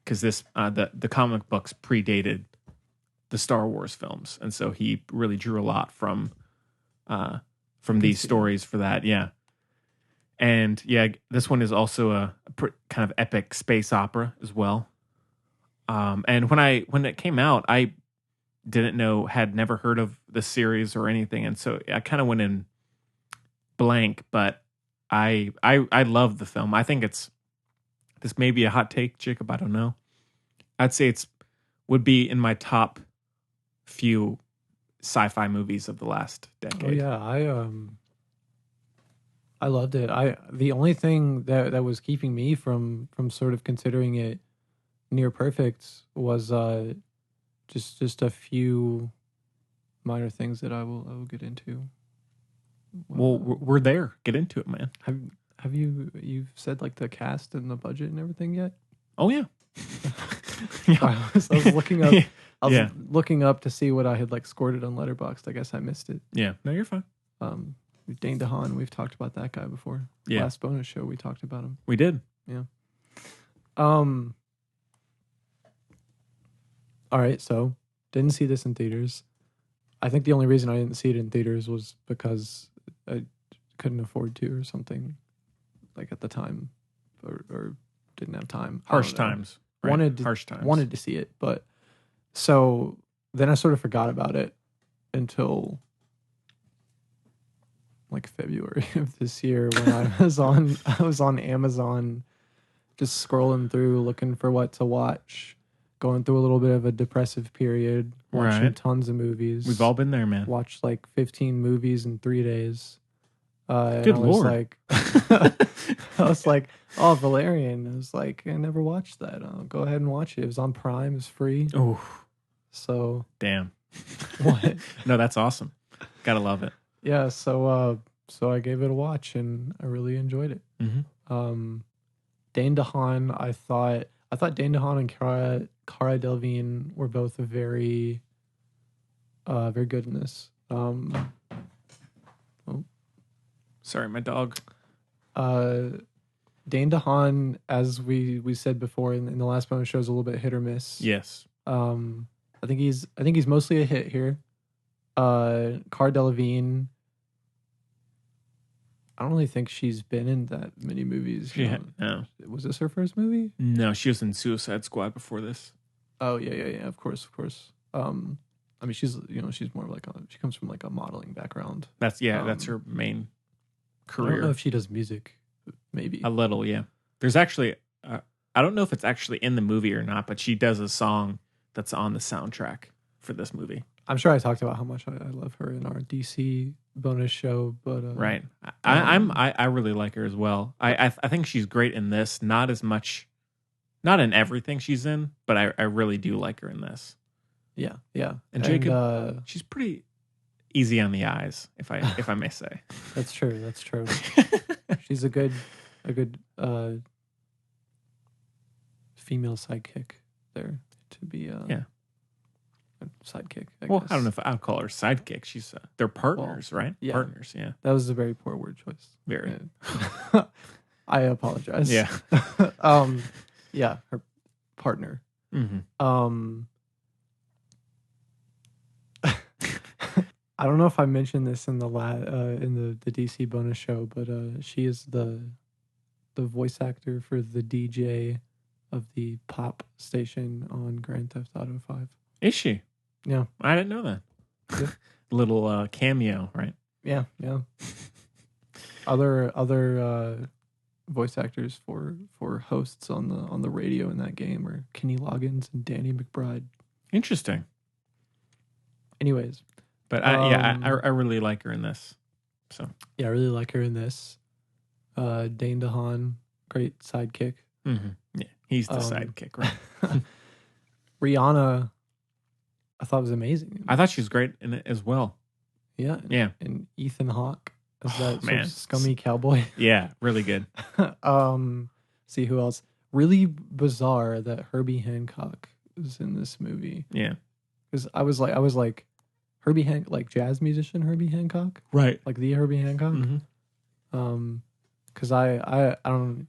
Because the comic books predated the Star Wars films. And so he really drew a lot from these stories for that. Yeah. And yeah, this one is also a kind of epic space opera as well. And when it came out, I had never heard of the series or anything, and so I kind of went in blank. But I love the film. I think this may be a hot take, Jacob. I don't know. I'd say would be in my top few sci-fi movies of the last decade. Oh yeah, I loved it. The only thing that was keeping me from sort of considering it near perfect was just a few minor things that I will get into. Well, we're there. Get into it, man. Have you've said like the cast and the budget and everything yet? Oh yeah. I was looking up. I was Yeah. looking up to see what I had like scored it on Letterboxd. I guess I missed it. Yeah. No, you're fine. Dane DeHaan, we've talked about that guy before. Yeah. Last bonus show we talked about him. We did. Yeah. All right, so didn't see this in theaters. I think the only reason I didn't see it in theaters was because I couldn't afford to or something, like at the time, or didn't have time. Harsh times. Right? Harsh times. Wanted to see it, but so then I sort of forgot about it until like February of this year when I was on Amazon, just scrolling through looking for what to watch, going through a little bit of a depressive period, watching Right. tons of movies. We've all been there, man. watched like 15 movies in 3 days. Good and I was Lord. like, I was like, oh, Valerian. I was like, I never watched that. Go ahead and watch it. It was on Prime. It's free. Oh, So damn. what? No, that's awesome. Gotta love it. Yeah. So I gave it a watch and I really enjoyed it. Mm-hmm. Dane DeHaan, I thought Dane DeHaan and Cara Delevingne were both very good in this. Sorry, my dog. Dane DeHaan, as we said before in the last bonus show, is a little bit hit or miss. Yes. I think he's mostly a hit here. Cara Delevingne, I don't really think she's been in that many movies. No. Was this her first movie? No, she was in Suicide Squad before this. Oh yeah. Of course. I mean, she's more of like she comes from like a modeling background. That's her main I don't career. know if she does music. Maybe A little, yeah. There's actually, I don't know if it's actually in the movie or not, but she does a song that's on the soundtrack for this movie. I'm sure I talked about how much I love her in our DC bonus show, but Right. I really like her as well. I think she's great in this. Not as much, not in everything she's in, but I really do like her in this. yeah. And Jacob, she's pretty easy on the eyes, if I may say. That's true. She's a good female sidekick there to be a sidekick. I Well, guess. I don't know if I'll call her sidekick. She's they're partners, right? yeah. Partners, yeah. That was a very poor word choice. Very. Yeah. I apologize. Yeah. Yeah, her partner. Mm-hmm. I don't know if I mentioned this in the in the DC bonus show, but she is the voice actor for the DJ of the pop station on Grand Theft Auto 5. Is she? Yeah. I didn't know that. Yeah. Little cameo, right? Yeah. Other voice actors for hosts on the radio in that game are Kenny Loggins and Danny McBride. Interesting. Anyways, But I really like her in this. So yeah, I really like her in this. Dane DeHaan, great sidekick. Yeah, he's the sidekick, right? Rihanna, I thought was amazing. I thought she was great in it as well. Yeah. Yeah. And Ethan Hawke as that sort man. of scummy cowboy. Yeah, really good. See who else. Really bizarre that Herbie Hancock is in this movie. Yeah. Because I was like Herbie Hancock, like jazz musician Herbie Hancock, Right. like the Herbie Hancock. Because I don't,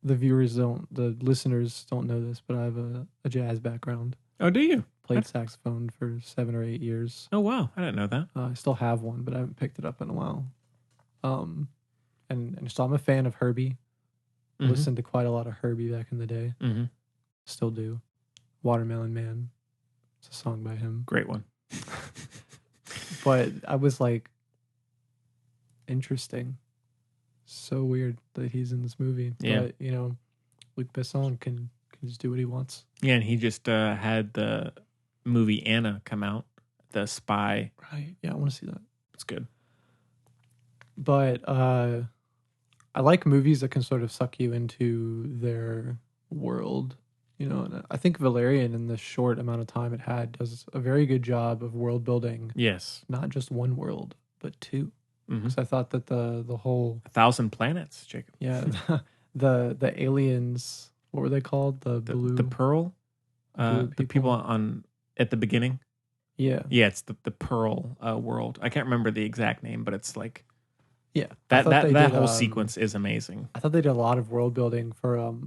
the viewers don't, the listeners don't know this, but I have a jazz background. Oh, do you? Played saxophone for 7 or 8 years. Oh, wow. I didn't know that. I still have one, but I haven't picked it up in a while. And so I'm a fan of Herbie. Listened to quite a lot of Herbie back in the day. Still do. Watermelon Man. It's a song by him. Great one. But I was like, interesting. So weird that he's in this movie. Yeah. But, Luc Besson can just do what he wants. Yeah, and he just had the movie Anna come out. The spy. Right. Yeah, I want to see that. It's good. But I like movies that can sort of suck you into their world. And I think Valerian, in the short amount of time it had, does a very good job of world building. Yes. Not just one world, but two. Mm-hmm. Because I thought that the whole 1,000 planets, Jacob. Yeah, the aliens. What were they called? The Pearl. The people on at the beginning. Yeah. Yeah, it's the Pearl world. I can't remember the exact name, but it's like that whole sequence is amazing. I thought they did a lot of world building for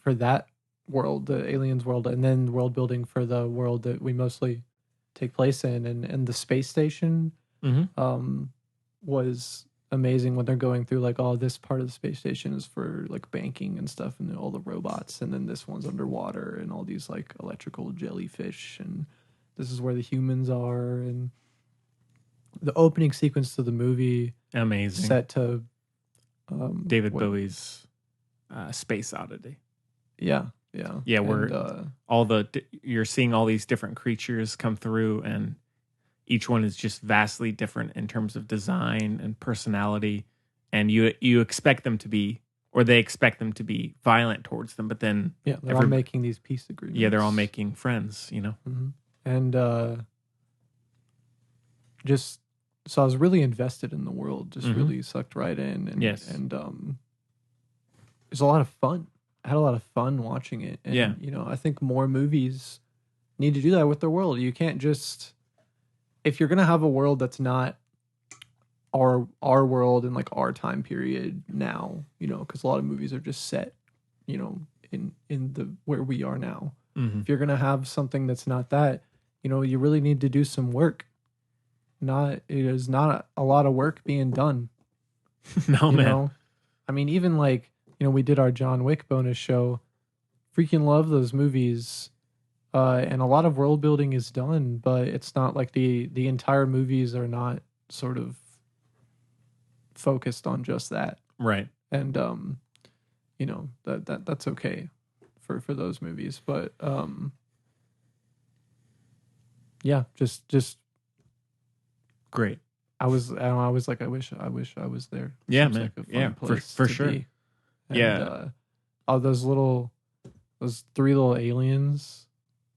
that world, the aliens world, and then world building for the world that we mostly take place in, and the space station was amazing when they're going through like, oh, this part of the space station is for like banking and stuff, and all the robots, and then this one's underwater and all these like electrical jellyfish, and this is where the humans are. And the opening sequence to the movie, amazing, set to David Bowie's Space Oddity. Yeah. Where you're seeing all these different creatures come through, and each one is just vastly different in terms of design and personality, and you expect them to be, or they expect them to be violent towards them, but then they're all making these peace agreements. Yeah, they're all making friends, And just so I was really invested in the world, just really sucked right in, and and it's a lot of fun. I had a lot of fun watching it. And, I think more movies need to do that with their world. You can't just, if you're going to have a world that's not our world in like our time period now, because a lot of movies are just set, in the where we are now. If you're going to have something that's not that, you really need to do some work. It is not a lot of work being done. No, man. I mean, even like, we did our John Wick bonus show. Freaking love those movies. And a lot of world building is done, but it's not like the entire movies are not sort of focused on just that. Right. And, that's okay for those movies. But, just great. I was like, I wish I was there. Yeah, Seems man. like a fun place for to sure. be. And, those 3 little aliens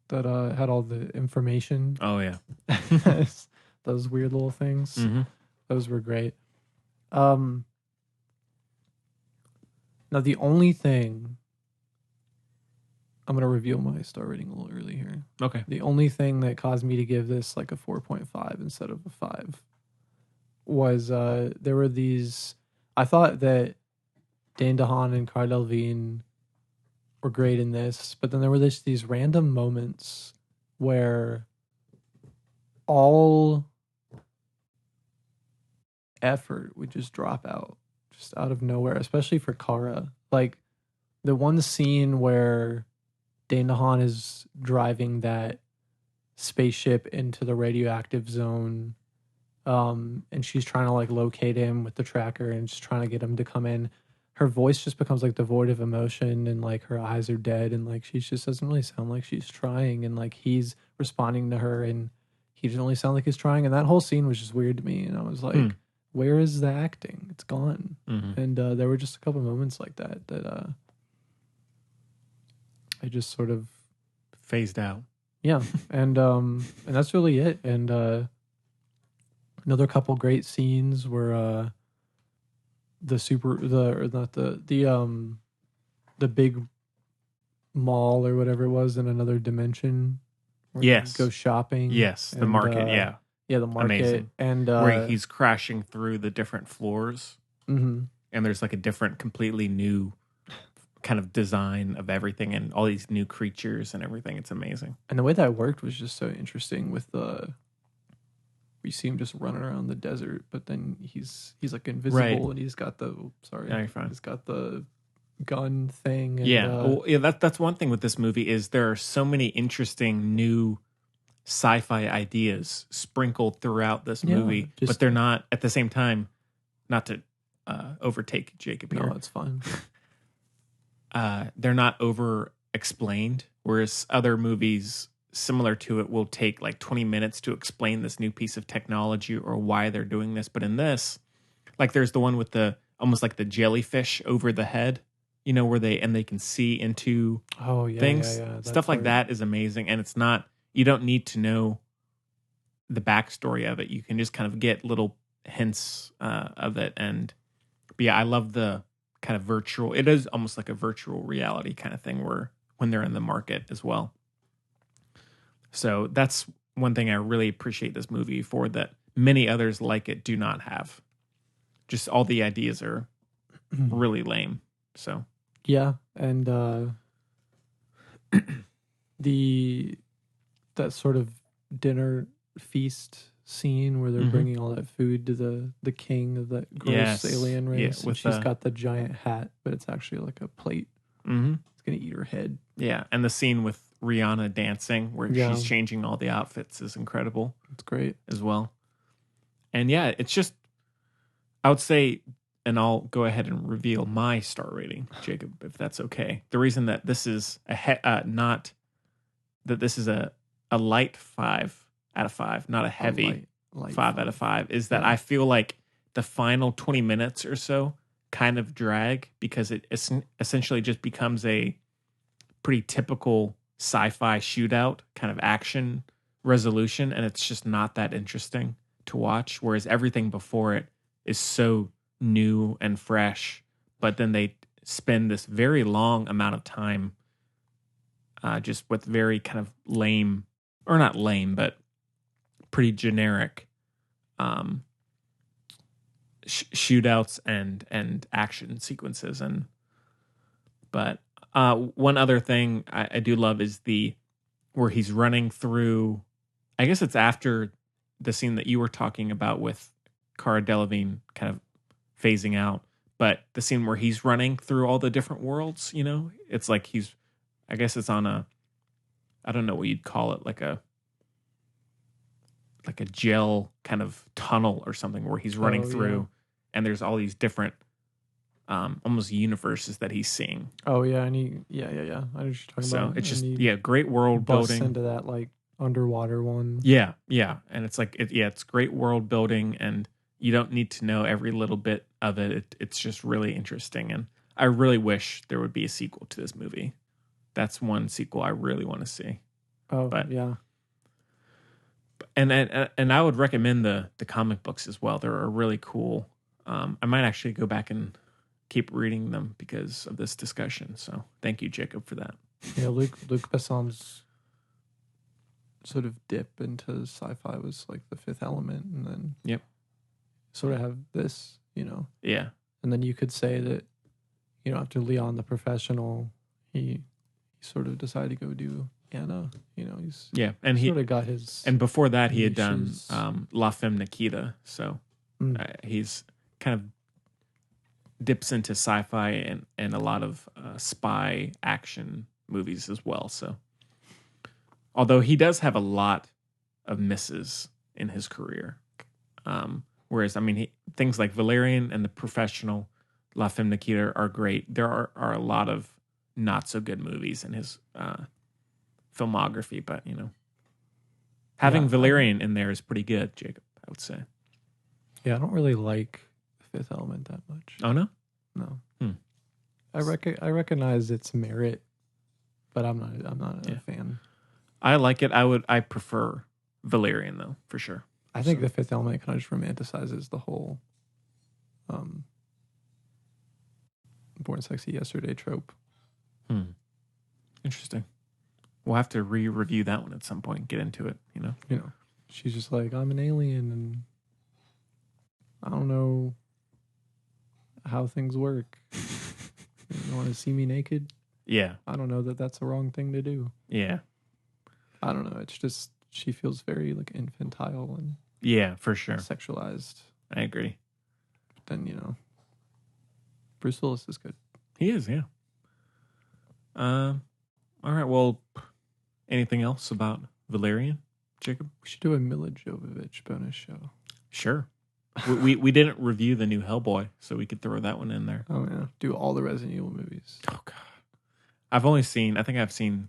that had all the information. Oh yeah. Those weird little things. Those were great. Now the only thing, I'm gonna reveal my star rating a little early here. Okay. The only thing that caused me to give this like a 4.5 instead of a 5 was there were these. I thought that Dane DeHaan and Cara Delevingne were great in this, but then there were these random moments where all effort would just drop out, just out of nowhere, especially for Cara. Like the one scene where Dane DeHaan is driving that spaceship into the radioactive zone, and she's trying to like locate him with the tracker and just trying to get him to come in. Her voice just becomes like devoid of emotion, and like her eyes are dead, and like she just doesn't really sound like she's trying, and like he's responding to her and he doesn't really sound like he's trying, and that whole scene was just weird to me. And I was like, where is the acting? It's gone. Mhm. And there were just a couple moments like that I just sort of Phased out. yeah, and that's really it. And another couple great scenes were the super the or not the big mall or whatever it was in another dimension where Yes. you go shopping. Yes, the and, market, yeah. Yeah, the market. Amazing. And Where he's crashing through the different floors, mhm. and there's like a different, completely new kind of design of everything and all these new creatures and everything. It's amazing. And the way that worked was just so interesting with we see him just running around the desert, but then he's like invisible Right. and he's got the Yeah, you're fine. he's got the gun thing. And, Yeah. That's one thing with this movie is there are so many interesting new sci-fi ideas sprinkled throughout this Yeah, movie, but they're not at the same time, not to overtake Jacob here. No, it's fine. They're not over explained, whereas other movies similar to it will take like 20 minutes to explain this new piece of technology or why they're doing this. But in this, like there's the one with the almost like the jellyfish over the head, where they can see into things. Yeah. Stuff like that is amazing. And it's not, you don't need to know the backstory of it. You can just kind of get little hints of it. But yeah, I love the kind of virtual, it is almost like a virtual reality kind of thing where when they're in the market as well. So that's one thing I really appreciate this movie for that many others like it do not have. Just all the ideas are really lame. So yeah, and that sort of dinner feast scene where they're bringing all that food to the king of that gross alien race. Yeah, and she's got the giant hat, but it's actually like a plate. Mm-hmm. It's gonna eat her head. Yeah, and the scene with Rihanna dancing where she's changing all the outfits is incredible. It's great as well. And yeah, it's just, I would say, and I'll go ahead and reveal my star rating, Jacob, if that's okay. The reason that this is this is a light 5 out of 5, not a heavy light 5 out of 5, is that I feel like the final 20 minutes or so kind of drag because it essentially just becomes a pretty typical sci-fi shootout kind of action resolution, and it's just not that interesting to watch, whereas everything before it is so new and fresh, but then they spend this very long amount of time just with very kind of lame, or not lame, but pretty generic shootouts and action sequences. But one other thing I do love is where he's running through, I guess it's after the scene that you were talking about with Cara Delevingne kind of phasing out, but the scene where he's running through all the different worlds, it's like I guess it's on I don't know what you'd call it, like a gel kind of tunnel or something where he's running through, and there's all these different almost universes that he's seeing. Oh yeah, and I know what you're talking about. So it's just great world building. Into that like underwater one. Yeah, and it's like it's great world building, and you don't need to know every little bit of it. It's just really interesting, and I really wish there would be a sequel to this movie. That's one sequel I really want to see. Oh, but yeah. And I would recommend the comic books as well. They're really cool. I might actually go back and keep reading them because of this discussion. So thank you, Jacob, for that. Yeah, Luc Besson's sort of dip into sci-fi was like The Fifth Element, and then sort of have this, Yeah. And then you could say that, after Leon the Professional, he sort of decided to go do Anna. He's and he sort of got his. And before that, he had done La Femme Nikita. So he's kind of dips into sci-fi and a lot of spy action movies as well. So, although he does have a lot of misses in his career, whereas things like Valerian and The Professional, La Femme Nikita are great. There are a lot of not so good movies in his filmography, but having Valerian in there is pretty good, Jacob, I would say. Yeah, I don't really like The Fifth Element that much. Oh no. No. Hmm. I recognize its merit, but I'm not a fan. I like it. I prefer Valerian though, for sure. I think The Fifth Element kind of just romanticizes the whole Born Sexy Yesterday trope. Interesting. We'll have to re-review that one at some point. Get into it. You know. You know, she's just like, I'm an alien and I don't know how things work. You want to see me naked? Yeah. I don't know that that's the wrong thing to do. Yeah. I don't know. It's just she feels very like infantile and Yeah, for sure. sexualized. I agree. But then Bruce Willis is good. He is. Yeah. All right. Well, anything else about Valerian, Jacob? We should do a Mila Jovovich bonus show. Sure. we didn't review the new Hellboy, so we could throw that one in there. Oh yeah, do all the Resident Evil movies. Oh god, I think I've seen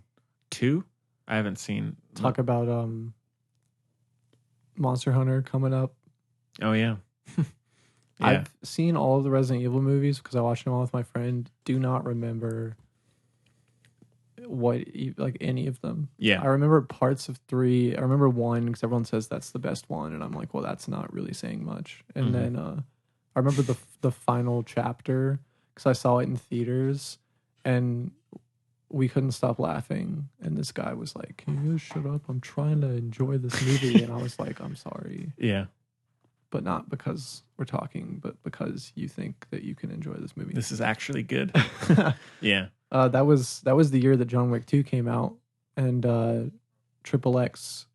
2. I haven't seen. Talk about Monster Hunter coming up. Oh yeah. Yeah. I've seen all of the Resident Evil movies because I watched them all with my friend. Do not remember like any of them. Yeah. I remember parts of 3. I remember 1 because everyone says that's the best one, and I'm like, well, that's not really saying much. And then I remember the final chapter because I saw it in theaters, and we couldn't stop laughing. And this guy was like, "Can you guys shut up? I'm trying to enjoy this movie." And I was like, "I'm sorry." Yeah. But not because we're talking, but because you think that you can enjoy this movie. This is actually good. Yeah. That was the year that John Wick 2 came out, and Triple X,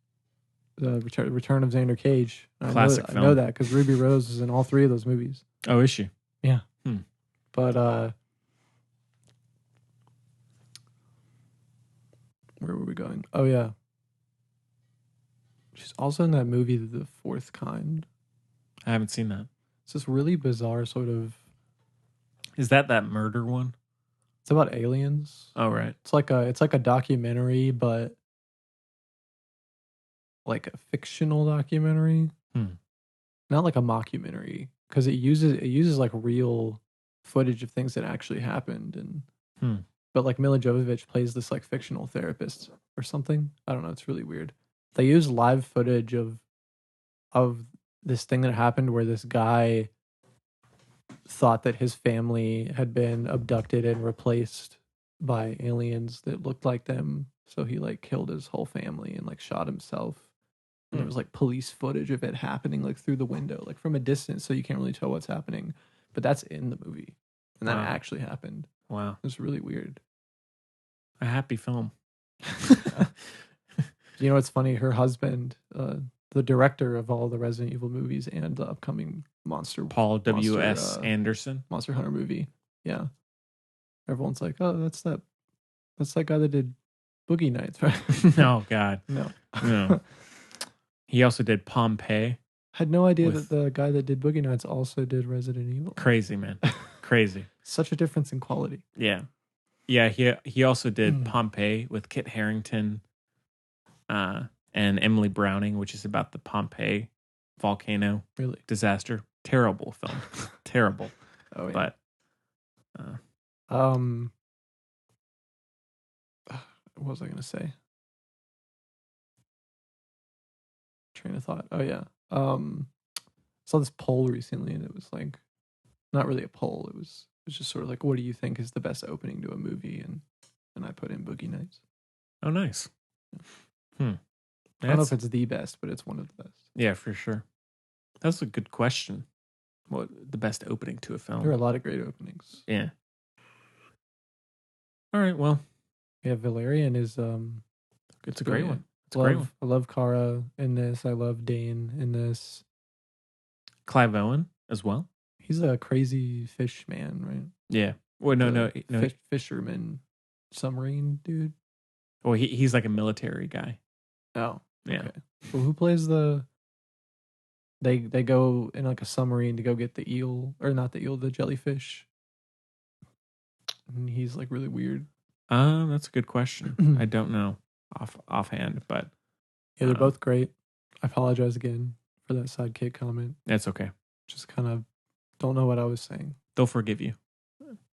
the Return of Xander Cage. Classic I film. know that because Ruby Rose is in all 3 of those movies. Oh, is she? Yeah. Hmm. But where were we going? Oh yeah. She's also in that movie, The Fourth Kind. I haven't seen that. It's this really bizarre sort of. Is that murder one? It's about aliens. Oh, right. It's like a documentary, but like a fictional documentary. Not like a mockumentary, because it uses like real footage of things that actually happened, and but like Mila Jovovich plays this like fictional therapist or something. I don't know. It's really weird. They use live footage of this thing that happened where this guy thought that his family had been abducted and replaced by aliens that looked like them. So he like killed his whole family and like shot himself. And there was like police footage of it happening like through the window, like from a distance, so you can't really tell what's happening. But that's in the movie. And that actually happened. Wow. It was really weird. A happy film. You know what's funny? Her husband, the director of all the Resident Evil movies and the upcoming Paul W.S. Anderson. Monster Hunter movie. Yeah. Everyone's like, oh, that's that guy that did Boogie Nights, right? Oh, God. No. He also did Pompeii. Had no idea that the guy that did Boogie Nights also did Resident Evil. Crazy, man. Crazy. Such a difference in quality. Yeah. Yeah, he also did Pompeii with Kit Harington and Emily Browning, which is about the Pompeii volcano disaster. Terrible film. Terrible. Oh, yeah. But what was I going to say? Train of thought. Oh yeah. Saw this poll recently, and it was like not really a poll. It was just sort of like, what do you think is the best opening to a movie? And I put in Boogie Nights. Oh, nice. I don't know if it's the best, but it's one of the best. Yeah, for sure. That's a good question. What the best opening to a film? There are a lot of great openings. Yeah. All right. Well, yeah. Valerian is it's a great one. It's a great one. I love Kara in this. I love Dane in this. Clive Owen as well. He's a crazy fish man, right? Yeah. Well, no. Fisherman, submarine dude. Well, he's like a military guy. Oh, yeah. Okay. Well, who plays the? They go in like a submarine to go get the eel, or not the eel, the jellyfish. And he's like really weird. That's a good question. I don't know offhand, but yeah, they're both great. I apologize again for that sidekick comment. That's okay. just kind of don't know what I was saying. They'll forgive you.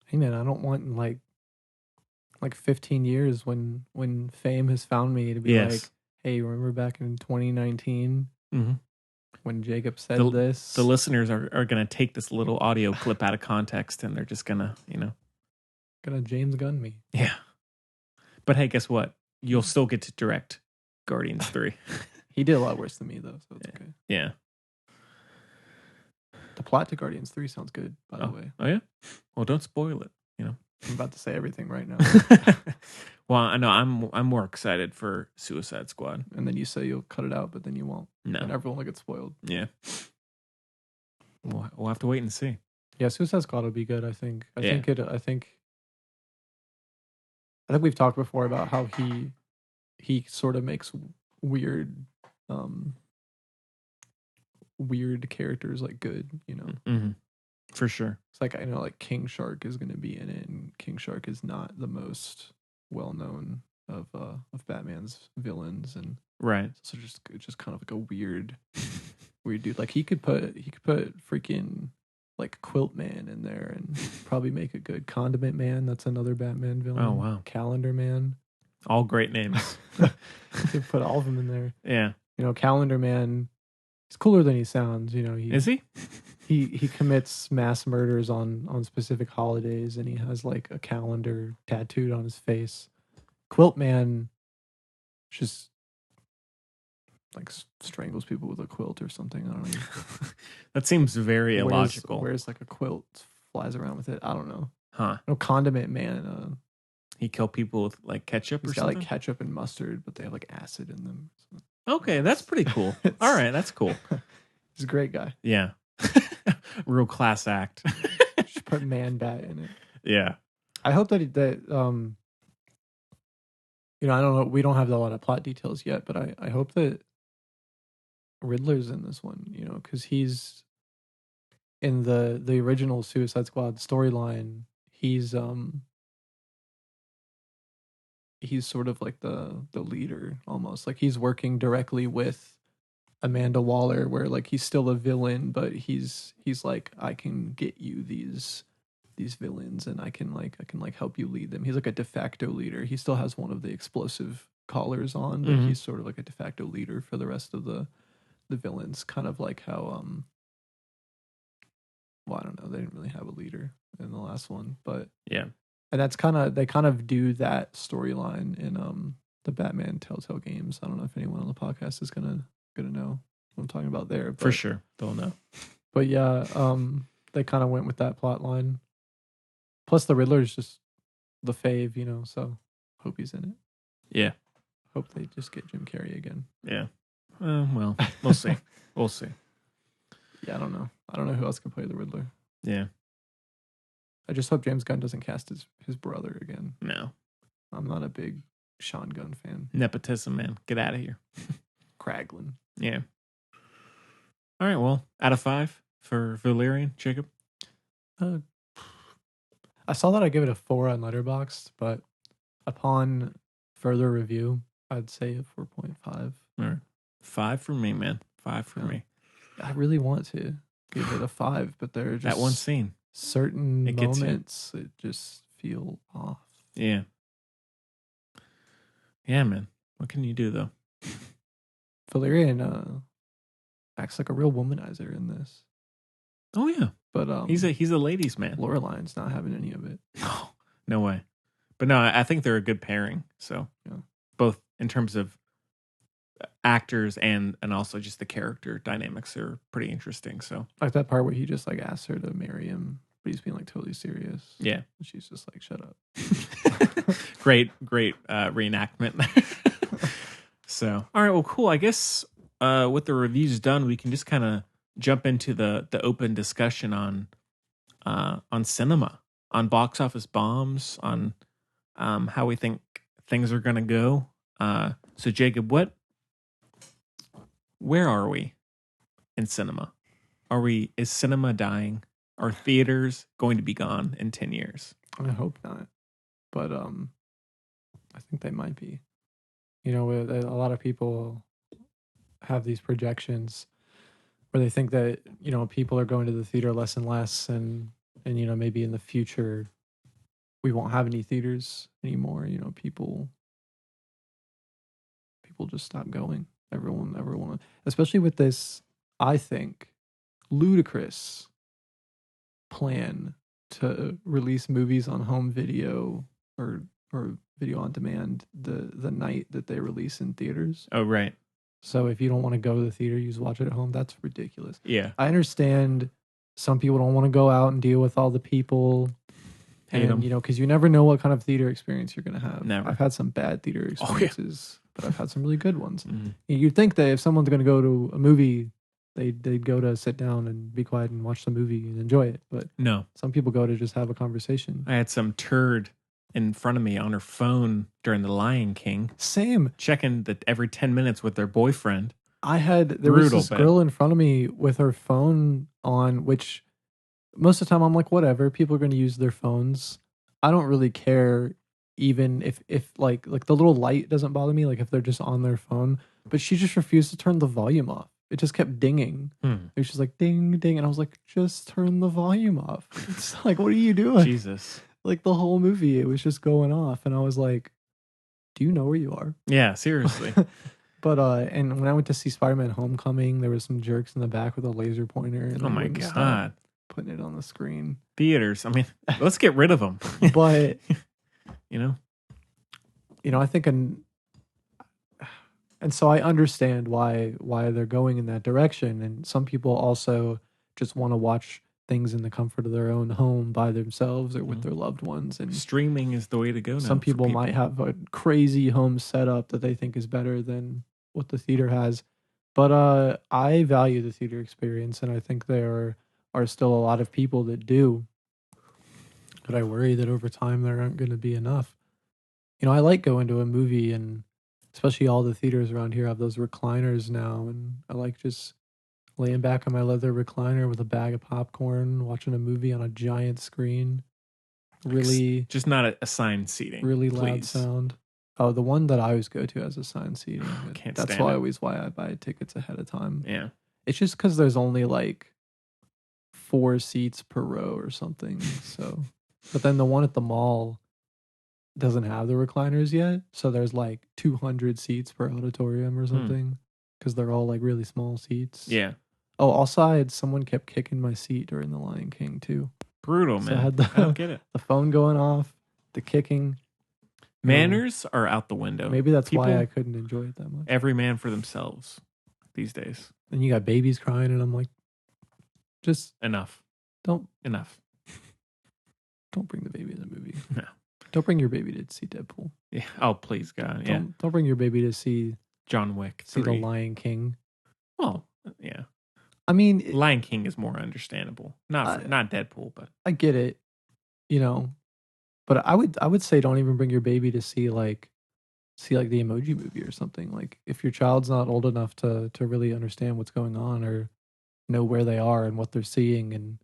Hey man, I don't want in like 15 years when fame has found me to be Yes. like, hey, remember back in 2019 Mm-hmm. when Jacob said this? The listeners are going to take this little audio clip out of context and they're just going to, Gonna James Gunn me. Yeah. But hey, guess what? You'll still get to direct Guardians 3. He did a lot worse than me though, so it's okay. Yeah. The plot to Guardians 3 sounds good, by the way. Oh, yeah? Well, don't spoil it, I'm about to say everything right now. Well, I know I'm more excited for Suicide Squad. And then you say you'll cut it out, but then you won't. No. And everyone will get spoiled. Yeah. We'll have to wait and see. Yeah, Suicide Squad will be good, I think. I Yeah. think we've talked before about how he sort of makes weird characters like good, Mm-hmm. For sure. It's like I know like King Shark is going to be in it, and King Shark is not the most well known of Batman's villains, and Right. so just kind of like a weird dude. Like he could put freaking like Quilt Man in there and probably make it good. Condiment Man, that's another Batman villain. Oh, wow. Calendar Man. All great names. You could put all of them in there. Yeah. Calendar Man, he's cooler than he sounds. Is he? He commits mass murders on specific holidays, and he has like a calendar tattooed on his face. Quilt Man just like strangles people with a quilt or something. I don't know. That seems very illogical. Wears like a quilt, flies around with it. I don't know. Huh. No, Condiment Man. He killed people with like ketchup or He's got something? like ketchup and mustard, but they have like acid in them. So Okay, that's pretty cool. All right, that's cool. he's a great guy. Yeah. Real class act. Just put Man Bat in it. Yeah. I hope that I don't know. We don't have a lot of plot details yet, but I hope that Riddler's in this one, because he's in the original Suicide Squad storyline. He's sort of like the leader almost. Like he's working directly with Amanda Waller, where like he's still a villain, but he's like, I can get you these villains, and I can help you lead them. He's like a de facto leader. He still has one of the explosive collars on, but he's sort of like a de facto leader for the rest of the villains. Kind of like how I don't know, they didn't really have a leader in the last one, but Yeah. and they kind of do that storyline in the Batman Telltale games. I don't know if anyone on the podcast is gonna know what I'm talking about there. But, For sure. They'll know. But yeah, they kind of went with that plot line. Plus the Riddler is just the fave, so hope he's in it. Yeah. Hope they just get Jim Carrey again. Yeah. Well, we'll see. We'll see. Yeah, I don't know. I don't know who else can play the Riddler. Yeah. I just hope James Gunn doesn't cast his brother again. No. I'm not a big Sean Gunn fan. Nepotism, man. Get out of here. Kraglin. Yeah. All right. Well, out of 5 for Valerian, Jacob. I saw that I give it a 4 on Letterboxd, but upon further review, I'd say a 4.5. All right. 5 for me, man. 5 for me. I really want to give it a 5, but there are just That one scene. certain It gets you. moments that just feel off. Yeah. Yeah, man. What can you do though? Valerian acts like a real womanizer in this, Oh yeah. but He's a ladies' man. Loreline's not having any of it. No, no way. But no, I think they're a good pairing. So Yeah. both in terms of actors and also just the character dynamics are pretty interesting. So Like that part where he just like asks her to marry him, but he's being like totally serious. yeah, And she's just like, shut up. great reenactment. So all right, well, cool. I guess with the reviews done, we can just kind of jump into the open discussion on cinema, on box office bombs, on how we think things are gonna go. So Jacob, where are we in cinema? Is cinema dying? Are theaters going to be gone in 10 years? I hope not, but I think they might be. A lot of people have these projections where they think that, you know, people are going to the theater less and less, and you know, maybe in the future we won't have any theaters anymore. You know, people just stop going. Everyone, especially with this, I think, ludicrous plan to release movies on home video or video on demand the night that they release in theaters. Oh, right. So if you don't want to go to the theater, you just watch it at home. That's ridiculous. Yeah. I understand some people don't want to go out and deal with all the people. Hate And, 'em. you know, because you never know what kind of theater experience you're going to have. Never. I've had some bad theater Oh, yeah. experiences, but I've had some really good ones. Mhm. You'd think that if someone's going to go to a movie, they'd go to sit down and be quiet and watch the movie and enjoy it. But No. some people go to just have a conversation. I had some turd in front of me on her phone during The Lion King, Same. checking that every 10 minutes with their boyfriend. There was Brutal, this but- girl in front of me with her phone on, which most of the time I'm like, whatever, people are going to use their phones. I don't really care, even if like the little light doesn't bother me, like if they're just on their phone. But she just refused to turn the volume off. It just kept dinging. It was just like ding ding, and I was like, just turn the volume off. It's like, what are you doing? Jesus. Like the whole movie, it was just going off, and I was like, do you know where you are? Yeah, seriously. But and when I went to see Spider-Man: Homecoming, there was some jerks in the back with a laser pointer, and Oh they my wouldn't stop God. putting it on the screen. Theaters. I mean, let's get rid of them. But You know? I think and so I understand why they're going in that direction, and some people also just want to watch things in the comfort of their own home by themselves or with their loved ones. And Streaming is the way to go now. some for people might have a crazy home setup that they think is better than what the theater has. But I value the theater experience, and I think there are still a lot of people that do. But I worry that over time there aren't going to be enough. You know, I like going to a movie, and especially all the theaters around here have those recliners now, and I like just laying back on my leather recliner with a bag of popcorn, watching a movie on a giant screen. Really, Just not assigned seating. really loud please. sound. Oh, the one that I always go to has assigned seating. but Can't That's stand it. why I buy tickets ahead of time. Yeah. It's just because there's only like 4 seats per row or something. So, but then the one at the mall doesn't have the recliners yet. So there's like 200 seats per auditorium or something because they're all like really small seats. Yeah. Oh, also, someone kept kicking my seat during The Lion King too. Brutal, So I man. had I don't get it. The phone going off, the kicking. Manners are out the window. Maybe that's why People- I couldn't enjoy it that much. Every man for themselves these days. And you got babies crying, and I'm like, just Enough. don't bring the baby to the movie. No. Don't bring your baby to see Deadpool. Yeah. Oh, please, God. Yeah. Don't bring your baby to see John Wick The 3. Lion King. Well, yeah. I mean, Lion King is more understandable. Not Deadpool, but I get it, but I would say don't even bring your baby to see like the Emoji Movie or something. Like if your child's not old enough to really understand what's going on or know where they are and what they're seeing and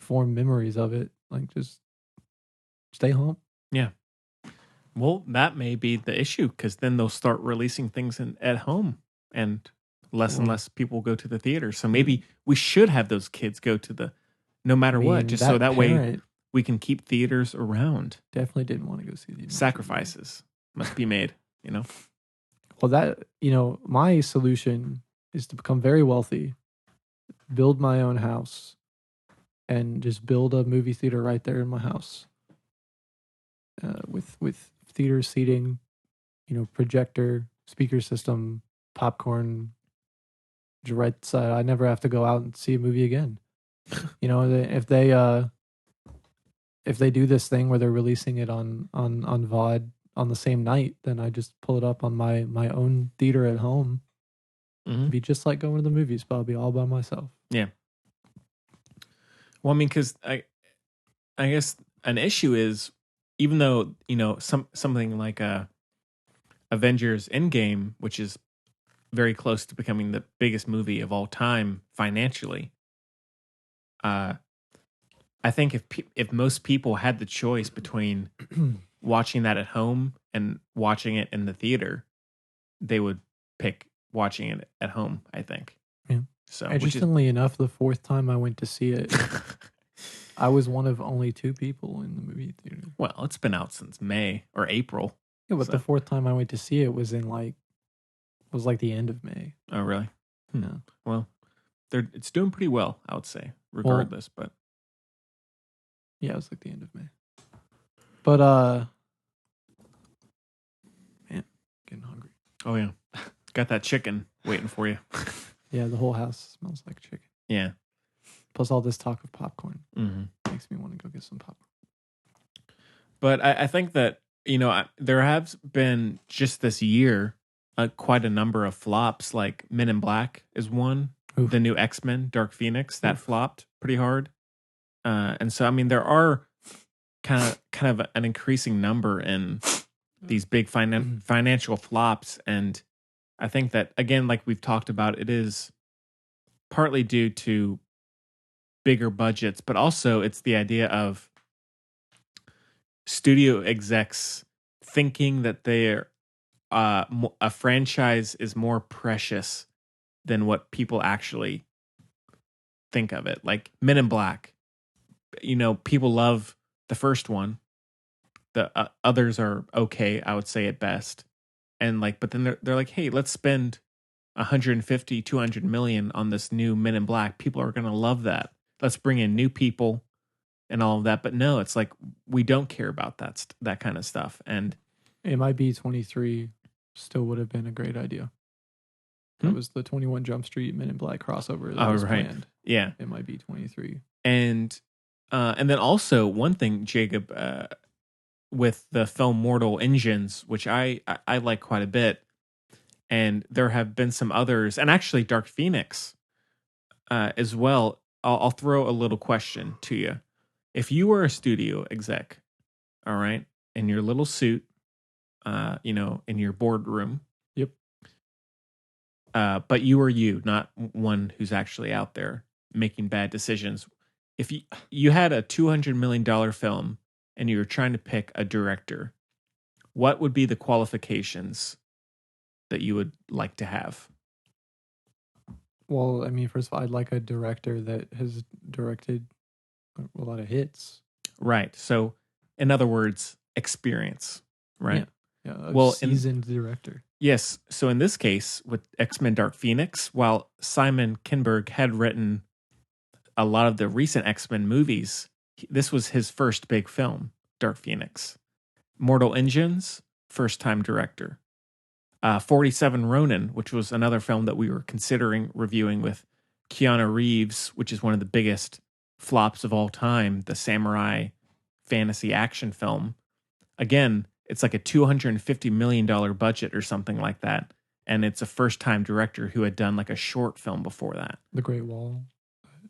form memories of it, like just stay home. well, that may be the issue because then they'll start releasing things at home and less and Well- less people go to the theater. So maybe we should have those kids go to the no matter I what, mean, just so that way parent we can keep theaters around. definitely didn't want to go see the Emoji Movie. Sacrifices must be made, Well, my solution is to become very wealthy, build my own house, and just build a movie theater right there in my house, with theater seating, projector, speaker system, popcorn. Just right side. I never have to go out and see a movie again. If they do this thing where they're releasing it on VOD on the same night, then I just pull it up on my own theater at home. Mhm. It'd be just like going to the movies, but I'll be all by myself. Well, I mean, because I guess an issue is even though something like Avengers Endgame, which is very close to becoming the biggest movie of all time financially. I think if most people had the choice between watching that at home and watching it in the theater, they would pick watching it at home, I think. Yeah. So, Interestingly enough, the fourth time I went to see it, I was one of only 2 people in the movie theater. well, it's been out since May or April. Yeah, but So- the fourth time I went to see it was like the end of May. Oh, really? Yeah. Well, it's doing pretty well, I would say, regardless. But Yeah, it was like the end of May. But man, getting hungry. oh yeah, got that chicken waiting for you. Yeah, the whole house smells like chicken. Yeah. Plus all this talk of popcorn Mm-hmm. makes me want to go get some popcorn. But I think that, there have been just this year quite a number of flops. Like Men in Black is one. Oof. The new X-Men, Dark Phoenix, that Oof. flopped pretty hard. And so, I mean, there are kind of an increasing number in these big financial flops. And I think that, again, like we've talked about, it is partly due to bigger budgets, but also it's the idea of studio execs thinking that they're a franchise is more precious than what people actually think of it. Like Men in Black, people love the first one. The others are okay, I would say at best. And but then they're like, hey, let's spend 150, 200 million on this new Men in Black. People are going to love that. Let's bring in new people and all of that. But no, it's like, we don't care about that kind of stuff. And MIB 23 still would have been a great idea. That was the 21 Jump Street Men in Black crossover that was planned. Yeah. MIB 23. And then also one thing, Jacob, with the film Mortal Engines, which I like quite a bit, and there have been some others, and actually Dark Phoenix as well. I'll throw a little question to you. If you were a studio exec, all right, in your little suit, in your boardroom. Yep. But you are you, not one who's actually out there making bad decisions. If you had a $200 million film and you were trying to pick a director, what would be the qualifications that you would like to have? Well, I mean, first of all, I'd like a director that has directed a lot of hits. Right. So, in other words, experience. Right. Yeah. Well, seasoned director. Yes. So in this case, with X-Men Dark Phoenix, while Simon Kinberg had written a lot of the recent X-Men movies, this was his first big film, Dark Phoenix. Mortal Engines, first-time director. 47 Ronin, which was another film that we were considering reviewing with Keanu Reeves, which is one of the biggest flops of all time, the samurai fantasy action film. Again, it's like a $250 million budget or something like that. And it's a first-time director who had done like a short film before that. The Great Wall.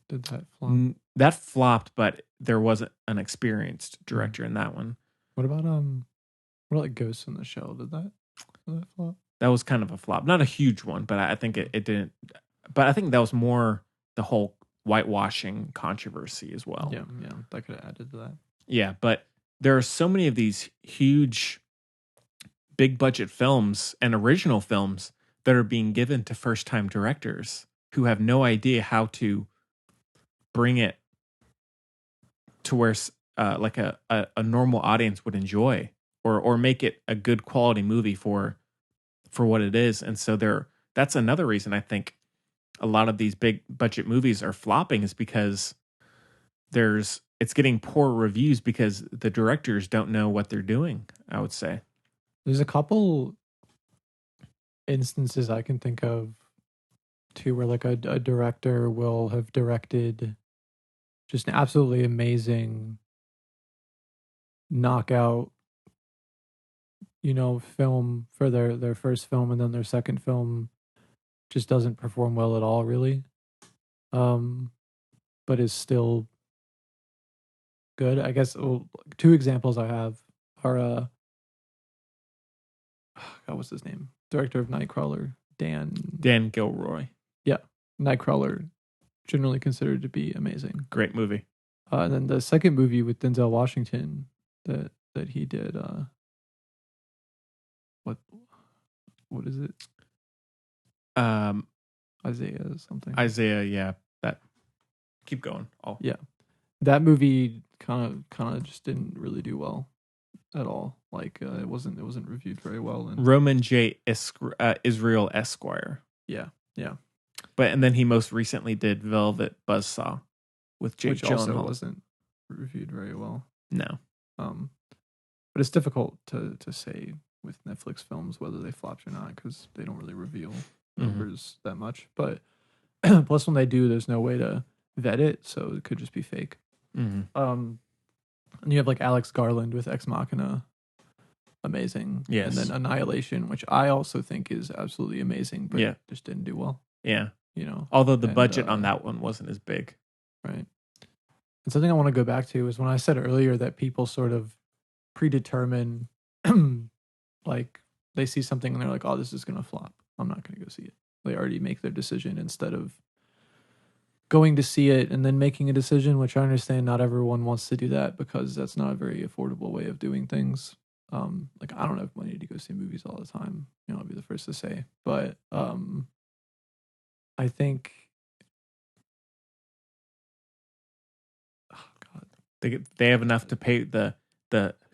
Did that flop? That flopped, but there was an experienced director in that one. What about like Ghost in the Shell? Did that flop? That was kind of a flop. Not a huge one, but I think it didn't. But I think that was more the whole whitewashing controversy as well. Yeah, that could have added to that. Yeah, but there are so many of these huge, big budget films and original films that are being given to first time directors who have no idea how to bring it to where like a normal audience would enjoy or make it a good quality movie for what it is. And so that's another reason I think a lot of these big budget movies are flopping, is because it's getting poor reviews because the directors don't know what they're doing, I would say. There's a couple instances I can think of too where like a director will have directed just an absolutely amazing knockout, film for their first film, and then their second film just doesn't perform well at all, really. But is still good. I guess two examples I have are God, what's his name? Director of Nightcrawler, Dan Gilroy. Yeah, Nightcrawler, generally considered to be amazing. Great movie. And then the second movie with Denzel Washington that he did. What is it? Isaiah something. Isaiah, yeah. That. Keep going. Oh, Yeah, that movie kind of just didn't really do well at all. Like it wasn't reviewed very well. And Roman J. Israel Esquire. yeah, And then he most recently did Velvet Buzzsaw with Jake which also Gyllenhaal. wasn't reviewed very well. No. But it's difficult to say with Netflix films whether they flopped or not because they don't really reveal numbers that much. But plus, when they do, there's no way to vet it, so it could just be fake. And you have like Alex Garland with Ex Machina, amazing. Yes. And then Annihilation, which I also think is absolutely amazing, but just didn't do well. Yeah. You know, although the budget on that one wasn't as big. Right. And something I want to go back to is when I said earlier that people sort of predetermine, like they see something and they're like, oh, this is going to flop. I'm not going to go see it. They already make their decision instead of going to see it and then making a decision, which I understand not everyone wants to do that because that's not a very affordable way of doing things. Like I don't have money to go see movies all the time. You know, I'll be the first to say, but I think, oh God, they have enough to pay the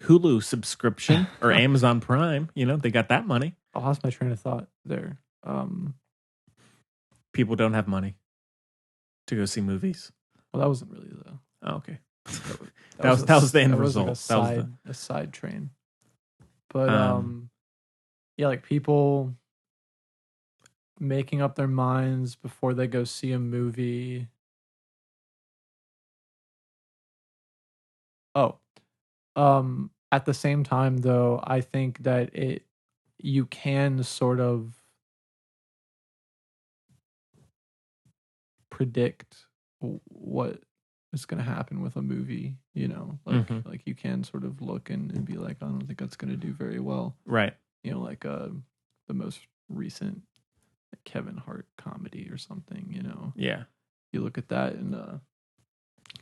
Hulu subscription or Amazon Prime. You know, they got that money. I lost my train of thought there. People don't have money to go see movies. Well, that wasn't really the. Oh, okay. That was the end result. Like a side train. But yeah, like people making up their minds before they go see a movie. Oh, at the same time, though, I think that you can sort of predict what is going to happen with a movie, you know, like you can sort of look and be like, I don't think that's going to do very well. Right. You know, like the most recent Kevin Hart comedy or something, you know. Yeah. You look at that in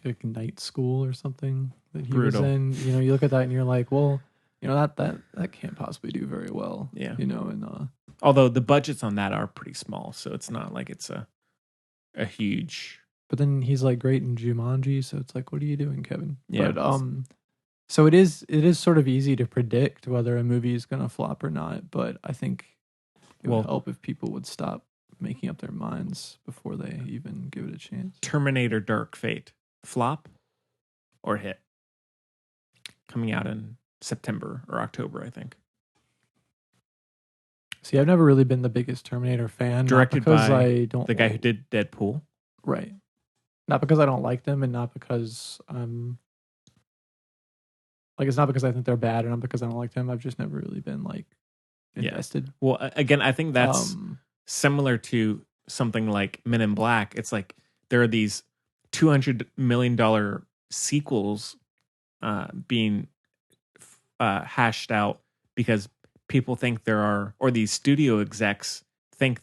like Night School or something that he Brutal. was in, you know, you look at that and you're like, well, you know, that can't possibly do very well. Yeah. You know, and although the budgets on that are pretty small, so it's not like it's a huge. But then he's like great in Jumanji, so it's like, what are you doing, Kevin? Yeah. But so it is sort of easy to predict whether a movie is gonna flop or not. But I think it would help if people would stop making up their minds before they even give it a chance. Terminator Dark Fate, flop or hit? Coming out in September or October, I think. See, I've never really been the biggest Terminator fan. Directed not because by I don't the guy who did Deadpool. Right. Not because I don't like them and not because like it's not because I think they're bad and not because I don't like them. I've just never really been like invested. Yeah. Well, again, I think that's similar to something like Men in Black. It's like there are these $200 million sequels being hashed out because people think there are, or these studio execs think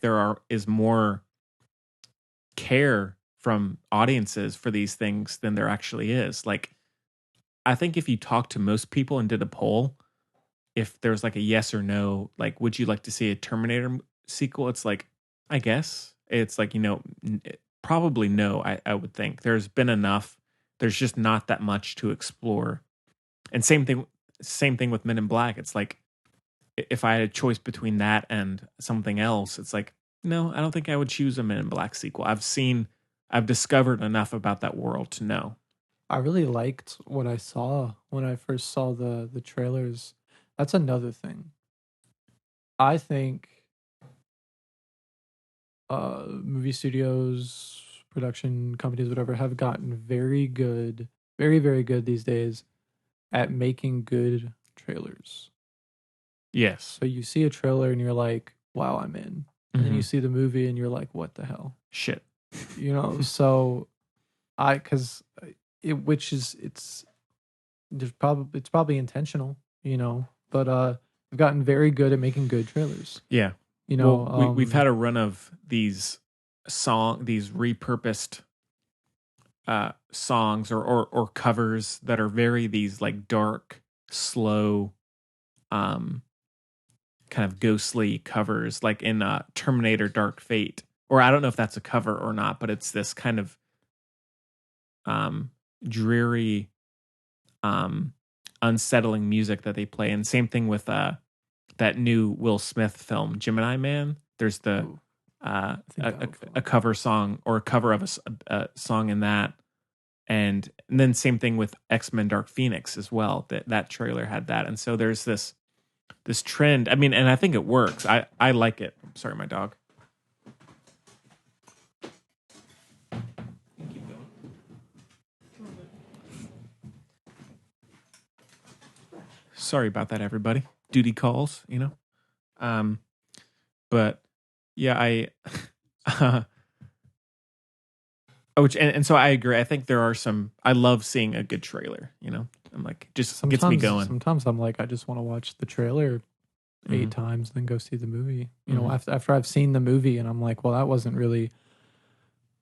is more care from audiences for these things than there actually is. Like, I think if you talk to most people and did a poll, if there's like a yes or no, like, would you like to see a Terminator sequel? It's like, I guess. It's like, you know, probably no, I would think. There's been enough. There's just not that much to explore. And same thing with Men in Black. It's like, if I had a choice between that and something else, it's like, no, I don't think I would choose a Men in Black sequel. I've discovered enough about that world to know. I really liked what I saw when I first saw the trailers. That's another thing. I think movie studios, production companies, whatever, have gotten very good, very, very good these days at making good trailers. Yes. So you see a trailer and you're like, wow, I'm in. And then you see the movie and you're like, what the hell? Shit. You know, so it's probably intentional, you know, but we've gotten very good at making good trailers. Yeah. You know, well, we've had a run of these repurposed songs or covers that are very these like dark, slow, kind of ghostly covers, like in Terminator Dark Fate. or I don't know if that's a cover or not, but it's this kind of dreary, unsettling music that they play. And same thing with that new Will Smith film, Gemini Man. There's the Ooh, I think that would a cover song or a cover of a song in that. And then same thing with X-Men Dark Phoenix as well. That trailer had that. And so there's this trend. I mean, and I think it works. I like it. Sorry, my dog. Keep going. Sorry about that, everybody. Duty calls, you know. But yeah, which and so I agree. I think there are some. I love seeing a good trailer. You know, I'm like just gets me going. Sometimes I'm like, I just want to watch the trailer 8 times, then go see the movie. You know, after I've seen the movie, and I'm like, well, that wasn't really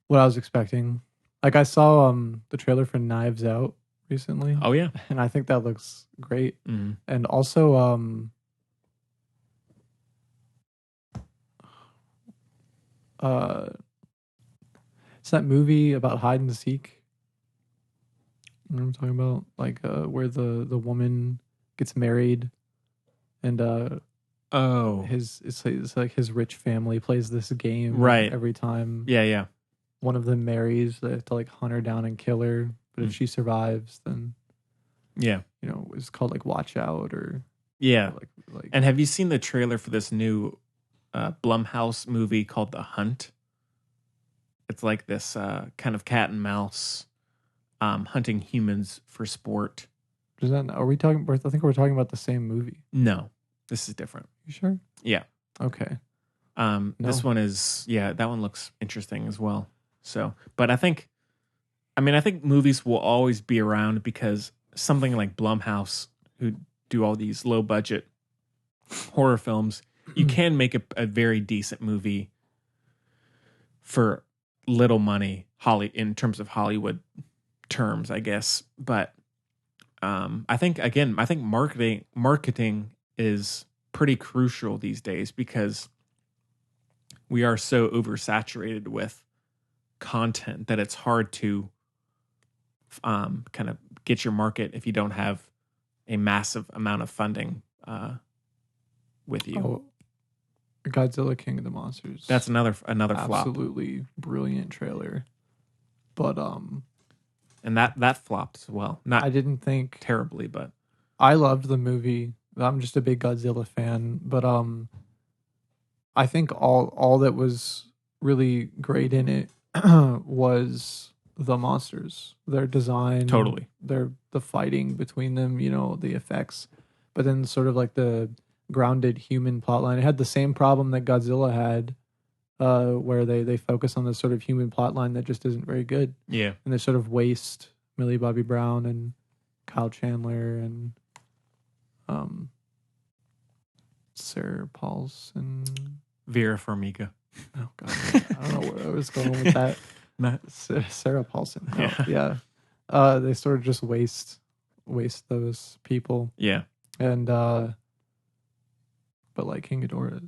what I was expecting. Like I saw the trailer for Knives Out recently. Oh yeah, and I think that looks great. Mm-hmm. And also it's that movie about hide and seek. You know what I'm talking about? Like where the woman gets married and it's like his rich family plays this game right every time. Yeah. One of them marries, they have to like hunt her down and kill her. But if she survives, then yeah, you know, it's called like Watch Out or yeah. Like And have you seen the trailer for this new Blumhouse movie called The Hunt? It's like this kind of cat and mouse hunting humans for sport. Is that, are we talking? I think we're talking about the same movie. No, this is different. You sure? Yeah. Okay. This one is, that one looks interesting as well. So, but I think movies will always be around because something like Blumhouse, who do all these low budget horror films, you can make a very decent movie for little money, in terms of Hollywood terms, I guess. But I think marketing is pretty crucial these days because we are so oversaturated with content that it's hard to kind of get your market if you don't have a massive amount of funding with you. Oh, Godzilla King of the Monsters. That's another flop. Absolutely brilliant trailer. But and that flopped as well. Not I didn't think terribly, but I loved the movie. I'm just a big Godzilla fan, but I think all that was really great in it was the monsters, their design, Totally. the fighting between them, you know, the effects, but then sort of like the grounded human plotline. It had the same problem that Godzilla had, where they focus on this sort of human plotline that just isn't very good. Yeah. And they sort of waste Millie Bobby Brown and Kyle Chandler and Sarah Paulson. Vera Farmiga. Oh god, I don't know where I was going with that. Sarah Paulson. Oh, yeah. They sort of just waste those people. Yeah. And but like King Ghidorah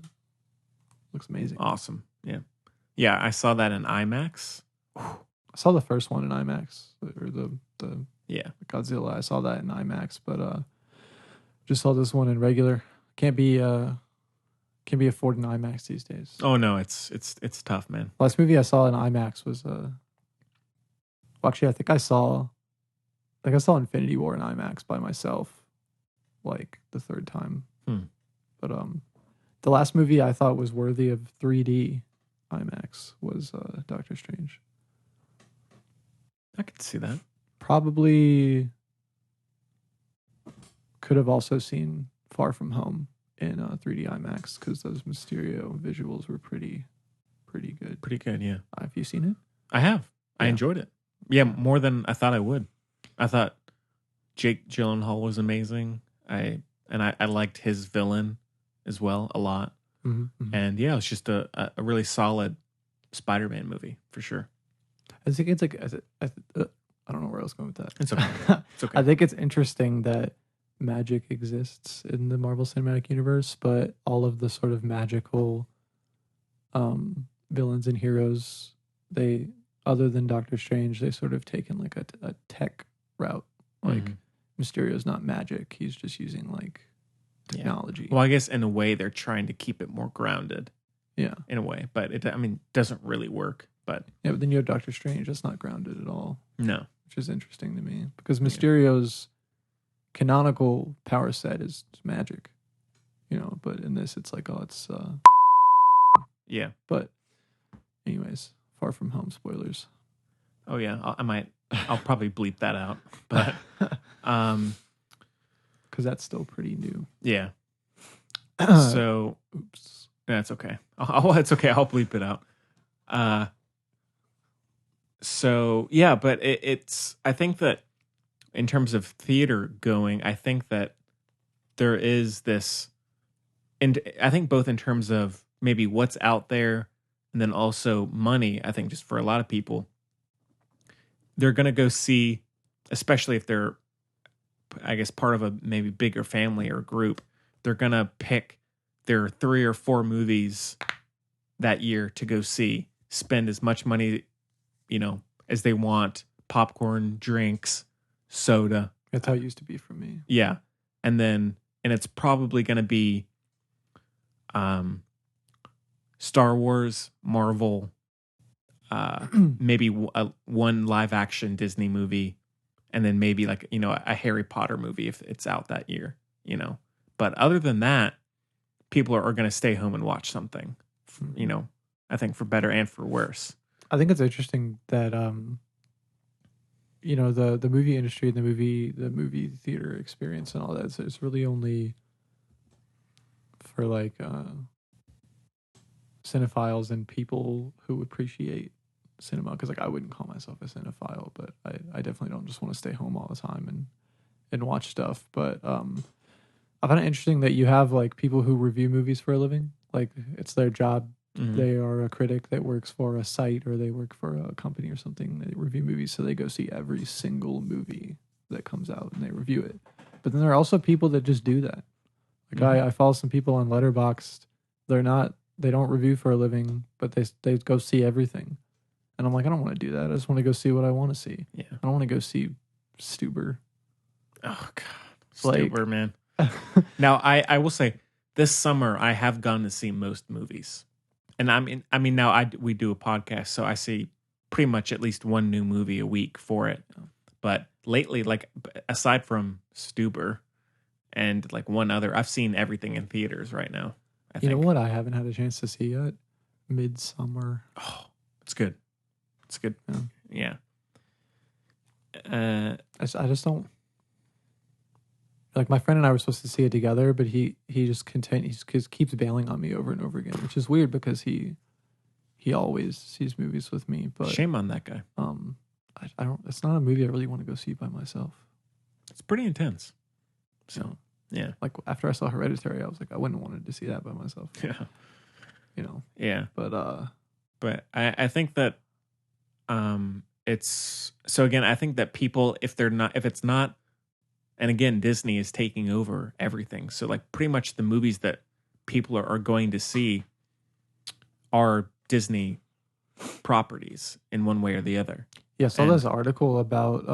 looks amazing. Awesome. Yeah. Yeah, I saw that in IMAX. I saw the first one in IMAX, or the Yeah. Godzilla. I saw that in IMAX, but just saw this one in regular. Can't be affording IMAX these days. Oh no, it's tough, man. Last movie I saw in IMAX was well, actually I think I saw Infinity War in IMAX by myself, like the third time. But the last movie I thought was worthy of 3D IMAX was Doctor Strange. I could see that. Probably could have also seen Far From Home in 3D IMAX because those Mysterio visuals were pretty good. Pretty good, yeah. Have you seen it? I have. I Yeah. enjoyed it. Yeah, more than I thought I would. I thought Jake Gyllenhaal was amazing. I liked his villain as well a lot. Mm-hmm. And yeah, it was just a really solid Spider-Man movie for sure. I think it's like I don't know where I was going with that. It's okay. It's okay. I think it's interesting that magic exists in the Marvel Cinematic Universe, but all of the sort of magical villains and heroes, they, other than Doctor Strange, they sort of taken like a tech route. Like Mysterio's not magic; he's just using like technology. Well, I guess in a way they're trying to keep it more grounded. Yeah, in a way, but it doesn't really work. But yeah, but then you have Doctor Strange. That's not grounded at all. No, which is interesting to me because Mysterio's canonical power set is magic, But in this, it's like, oh, it's yeah. But anyways, Far From Home spoilers. Oh yeah, I'll probably bleep that out, but because that's still pretty new. Yeah. So, oops. That's okay. It's okay. I'll bleep it out. So yeah, but it's. I think that in terms of theater going, I think that there is this, and I think both in terms of maybe what's out there, and then also money. I think just for a lot of people, they're going to go see, especially if they're, I guess, part of a maybe bigger family or group. They're going to pick their 3 or 4 movies that year to go see, spend as much money, as they want, popcorn, drinks, soda. That's how it used to be for me. Yeah. And it's probably going to be Star Wars, Marvel, maybe one live action Disney movie, and then maybe like, a Harry Potter movie if it's out that year, But other than that, people are going to stay home and watch something, I think for better and for worse. I think it's interesting that, the movie industry and the movie theater experience and all that, so it's really only for like cinephiles and people who appreciate cinema. Because like I wouldn't call myself a cinephile, but I definitely don't just want to stay home all the time and watch stuff. But I find it interesting that you have like people who review movies for a living. Like it's their job. Mm-hmm. They are a critic that works for a site or they work for a company or something. They review movies, so they go see every single movie that comes out and they review it. But then there are also people that just do that. Like I follow some people on Letterboxd. They don't review for a living, but they go see everything. And I'm like, I don't want to do that. I just want to go see what I want to see. Yeah. I don't want to go see Stuber. Oh God, Stuber, man. Now I will say this summer I have gone to see most movies, and now we do a podcast, so I see pretty much at least one new movie a week for it. But lately, like aside from Stuber and like one other, I've seen everything in theaters right now. I think. You know what I haven't had a chance to see yet? Midsummer. Oh, it's good. It's good. Yeah. I just don't. Like my friend and I were supposed to see it together, but he just keeps bailing on me over and over again, which is weird because he always sees movies with me. But shame on that guy. I don't. It's not a movie I really want to go see by myself. It's pretty intense. So yeah, like after I saw Hereditary, I was like, I wouldn't have wanted to see that by myself. Yeah, Yeah. But I think that it's so again. I think that people, if it's not. And again, Disney is taking over everything. So like pretty much the movies that people are going to see are Disney properties in one way or the other. Yeah, I saw this article about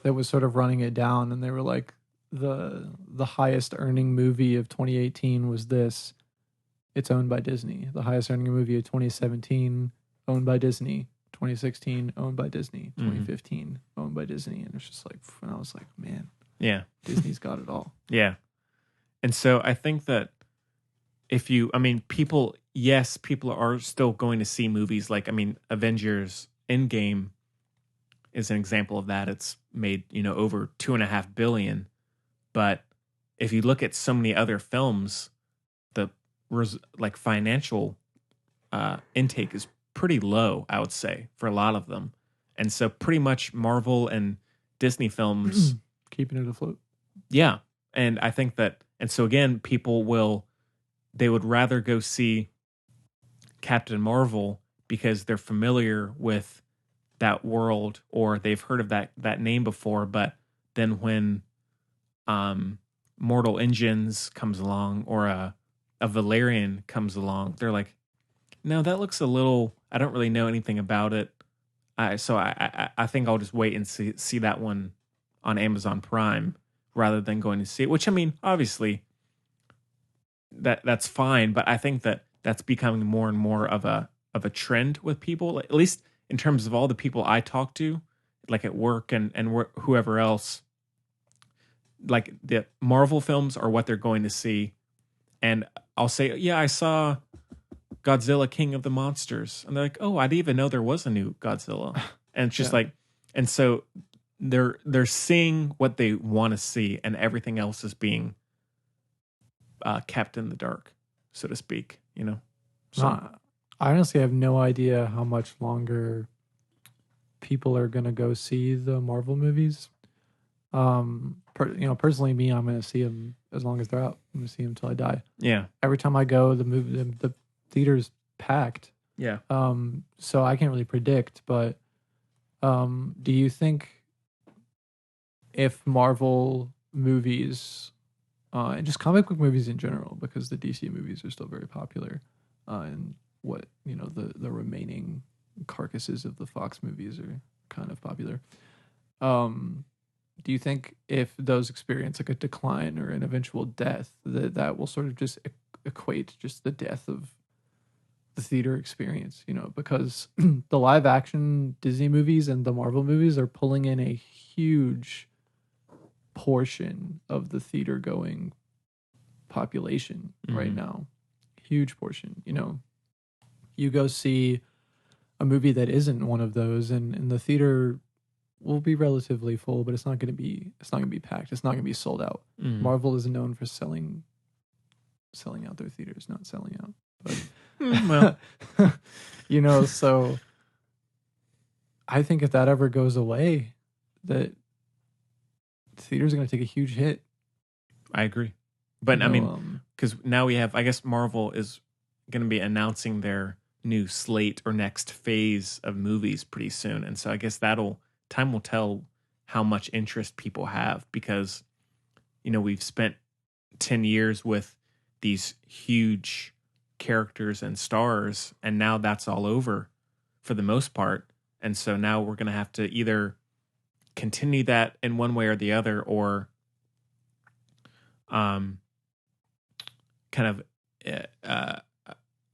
that was sort of running it down, and they were like the highest earning movie of 2018 was this. It's owned by Disney. The highest earning movie of 2017 owned by Disney. 2016 owned by Disney, 2015 owned by Disney, and it's just like, and I was like, man, yeah, Disney's got it all. Yeah, and so I think that people are still going to see movies like, Avengers Endgame is an example of that. It's made over $2.5 billion, but if you look at so many other films, the financial intake is pretty low, I would say, for a lot of them. And so pretty much Marvel and Disney films keeping it afloat. Yeah. And I think that, and so again, they would rather go see Captain Marvel because they're familiar with that world or they've heard of that name before. But then when Mortal Engines comes along or a Valerian comes along, they're like, No, that looks a little. I don't really know anything about it. So I think I'll just wait and see that one on Amazon Prime rather than going to see it. Which I mean, obviously, that's fine, but I think that's becoming more and more of a trend with people. At least in terms of all the people I talk to, like at work and whoever else. Like the Marvel films are what they're going to see, and I'll say, yeah, I saw Godzilla King of the Monsters. And they're like, oh, I didn't even know there was a new Godzilla. And it's just like, and so they're seeing what they want to see, and everything else is being kept in the dark, so to speak, you know? So I honestly have no idea how much longer people are going to go see the Marvel movies. Personally, me, I'm going to see them as long as they're out. I'm going to see them until I die. yeah. Every time I go, the theater's packed. Yeah. So I can't really predict, but do you think if Marvel movies and just comic book movies in general, because the DC movies are still very popular, and what the remaining carcasses of the Fox movies are kind of popular. Do you think if those experience like a decline or an eventual death, that will sort of just equate just the death of the theater experience? Because the live action Disney movies and the Marvel movies are pulling in a huge portion of the theater going population right now. Huge portion. You go see a movie that isn't one of those, and the theater will be relatively full, but it's not going to be packed. It's not going to be sold out. Marvel is known for selling out their theaters, not selling out. But well, so I think if that ever goes away, that theaters are going to take a huge hit. I agree. But I mean, because now we have, I guess Marvel is going to be announcing their new slate or next phase of movies pretty soon. And so I guess time will tell how much interest people have, because, we've spent 10 years with these huge characters and stars, and now that's all over for the most part. And so now we're going to have to either continue that in one way or the other, or kind of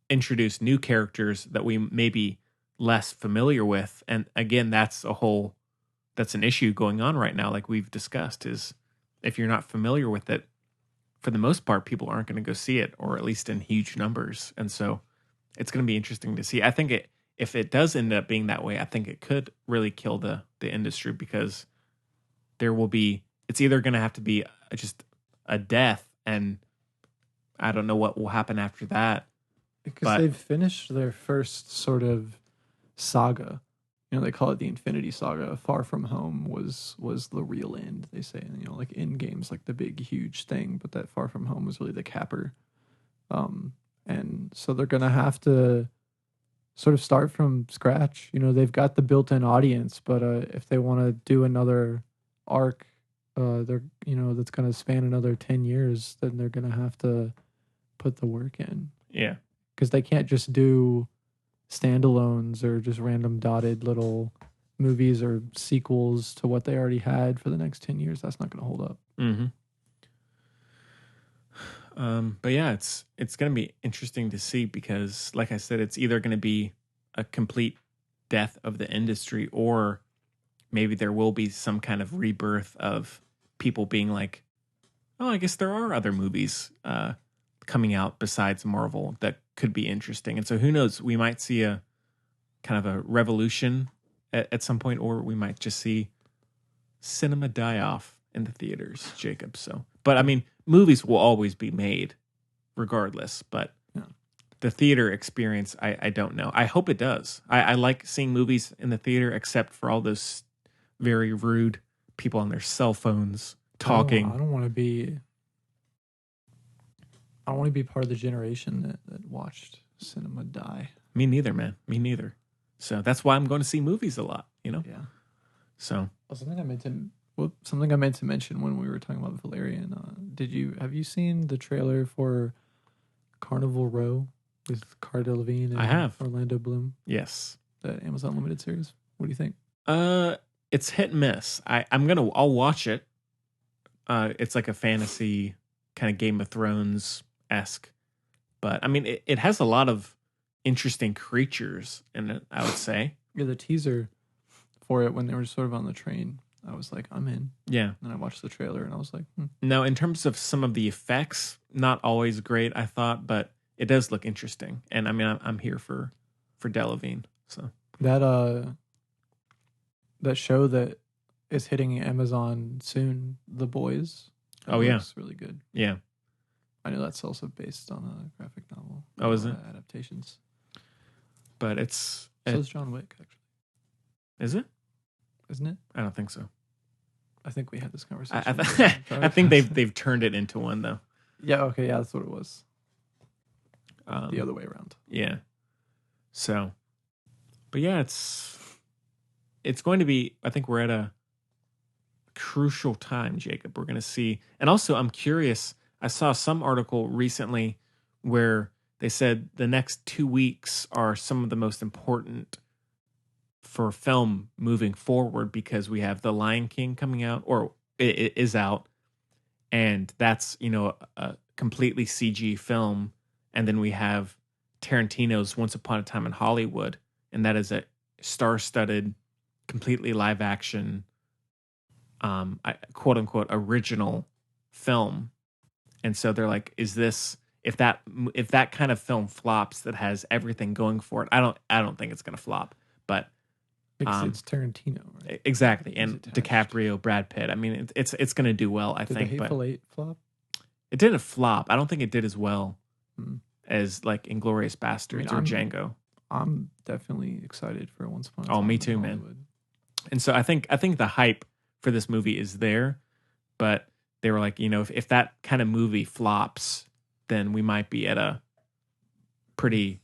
introduce new characters that we may be less familiar with. And again, that's an issue going on right now, like we've discussed, is if you're not familiar with it, for the most part, people aren't going to go see it, or at least in huge numbers. And so it's going to be interesting to see. I think if it does end up being that way, I think it could really kill the industry, because it's either going to have to be just a death, and I don't know what will happen after that. Because they've finished their first sort of saga. They call it the Infinity Saga. Far From Home was the real end, they say. Like Endgame's like the big, huge thing, but that Far From Home was really the capper. And so they're going to have to sort of start from scratch. They've got the built-in audience, but if they want to do another arc, that's going to span another 10 years, then they're going to have to put the work in. Yeah. Because they can't just do standalones or just random dotted little movies or sequels to what they already had for the next 10 years. That's not going to hold up. But yeah, it's going to be interesting to see, because like I said, it's either going to be a complete death of the industry, or maybe there will be some kind of rebirth of people being like, oh, I guess there are other movies coming out besides Marvel that could be interesting. And so who knows, we might see a kind of a revolution at some point, or we might just see cinema die off in the theaters, Jacob. So, but I mean, movies will always be made regardless, but the theater experience, I don't know. I hope it does. I like seeing movies in the theater, except for all those very rude people on their cell phones talking. I don't want to be part of the generation that watched cinema die. Me neither, man. Me neither. So that's why I'm going to see movies a lot, Yeah. So something I meant to mention when we were talking about Valerian. Have you seen the trailer for Carnival Row? with Cara Delevingne and I have. Orlando Bloom, Yes. the Amazon limited series. What do you think? It's hit and miss. I'll watch it. It's like a fantasy kind of Game of Thrones esque, but I mean, it has a lot of interesting creatures in it, I would say. Yeah, the teaser for it when they were sort of on the train, I was like, I'm in. Yeah. And I watched the trailer and I was like, Now, in terms of some of the effects, not always great, I thought, but it does look interesting. And I mean, I'm here for Delevingne. So that show that is hitting Amazon soon, The Boys. That looks really good. Yeah. I know that's also based on a graphic novel. Oh, is it? Adaptations. But it's So is John Wick, actually. Is it? Isn't it? I don't think so. I think we had this conversation. I think they've turned it into one though. Yeah. Okay. Yeah, that's what it was. The The other way around. Yeah. So, but yeah, it's going to be. I think we're at a crucial time, Jacob. We're going to see, and also I'm curious. I saw some article recently where they said the next 2 weeks are some of the most important for film moving forward because we have The Lion King coming out, or it is out, and that's a completely CG film, and then we have Tarantino's Once Upon a Time in Hollywood, and that is a star-studded, completely live action, quote unquote original film, and so they're like, is this if that kind of film flops that has everything going for it? I don't think it's gonna flop, but. It's Tarantino, right? Exactly, and DiCaprio, Brad Pitt. I mean, it's going to do well, I Did think. The Hateful But Eight flop? it didn't flop. I don't think it did as well as like Inglourious Bastards or I'm Django. I'm definitely excited for Once Upon a Time. Oh, me in too, man. Hollywood. And so I think the hype for this movie is there, but they were like, if that kind of movie flops, then we might be at a pretty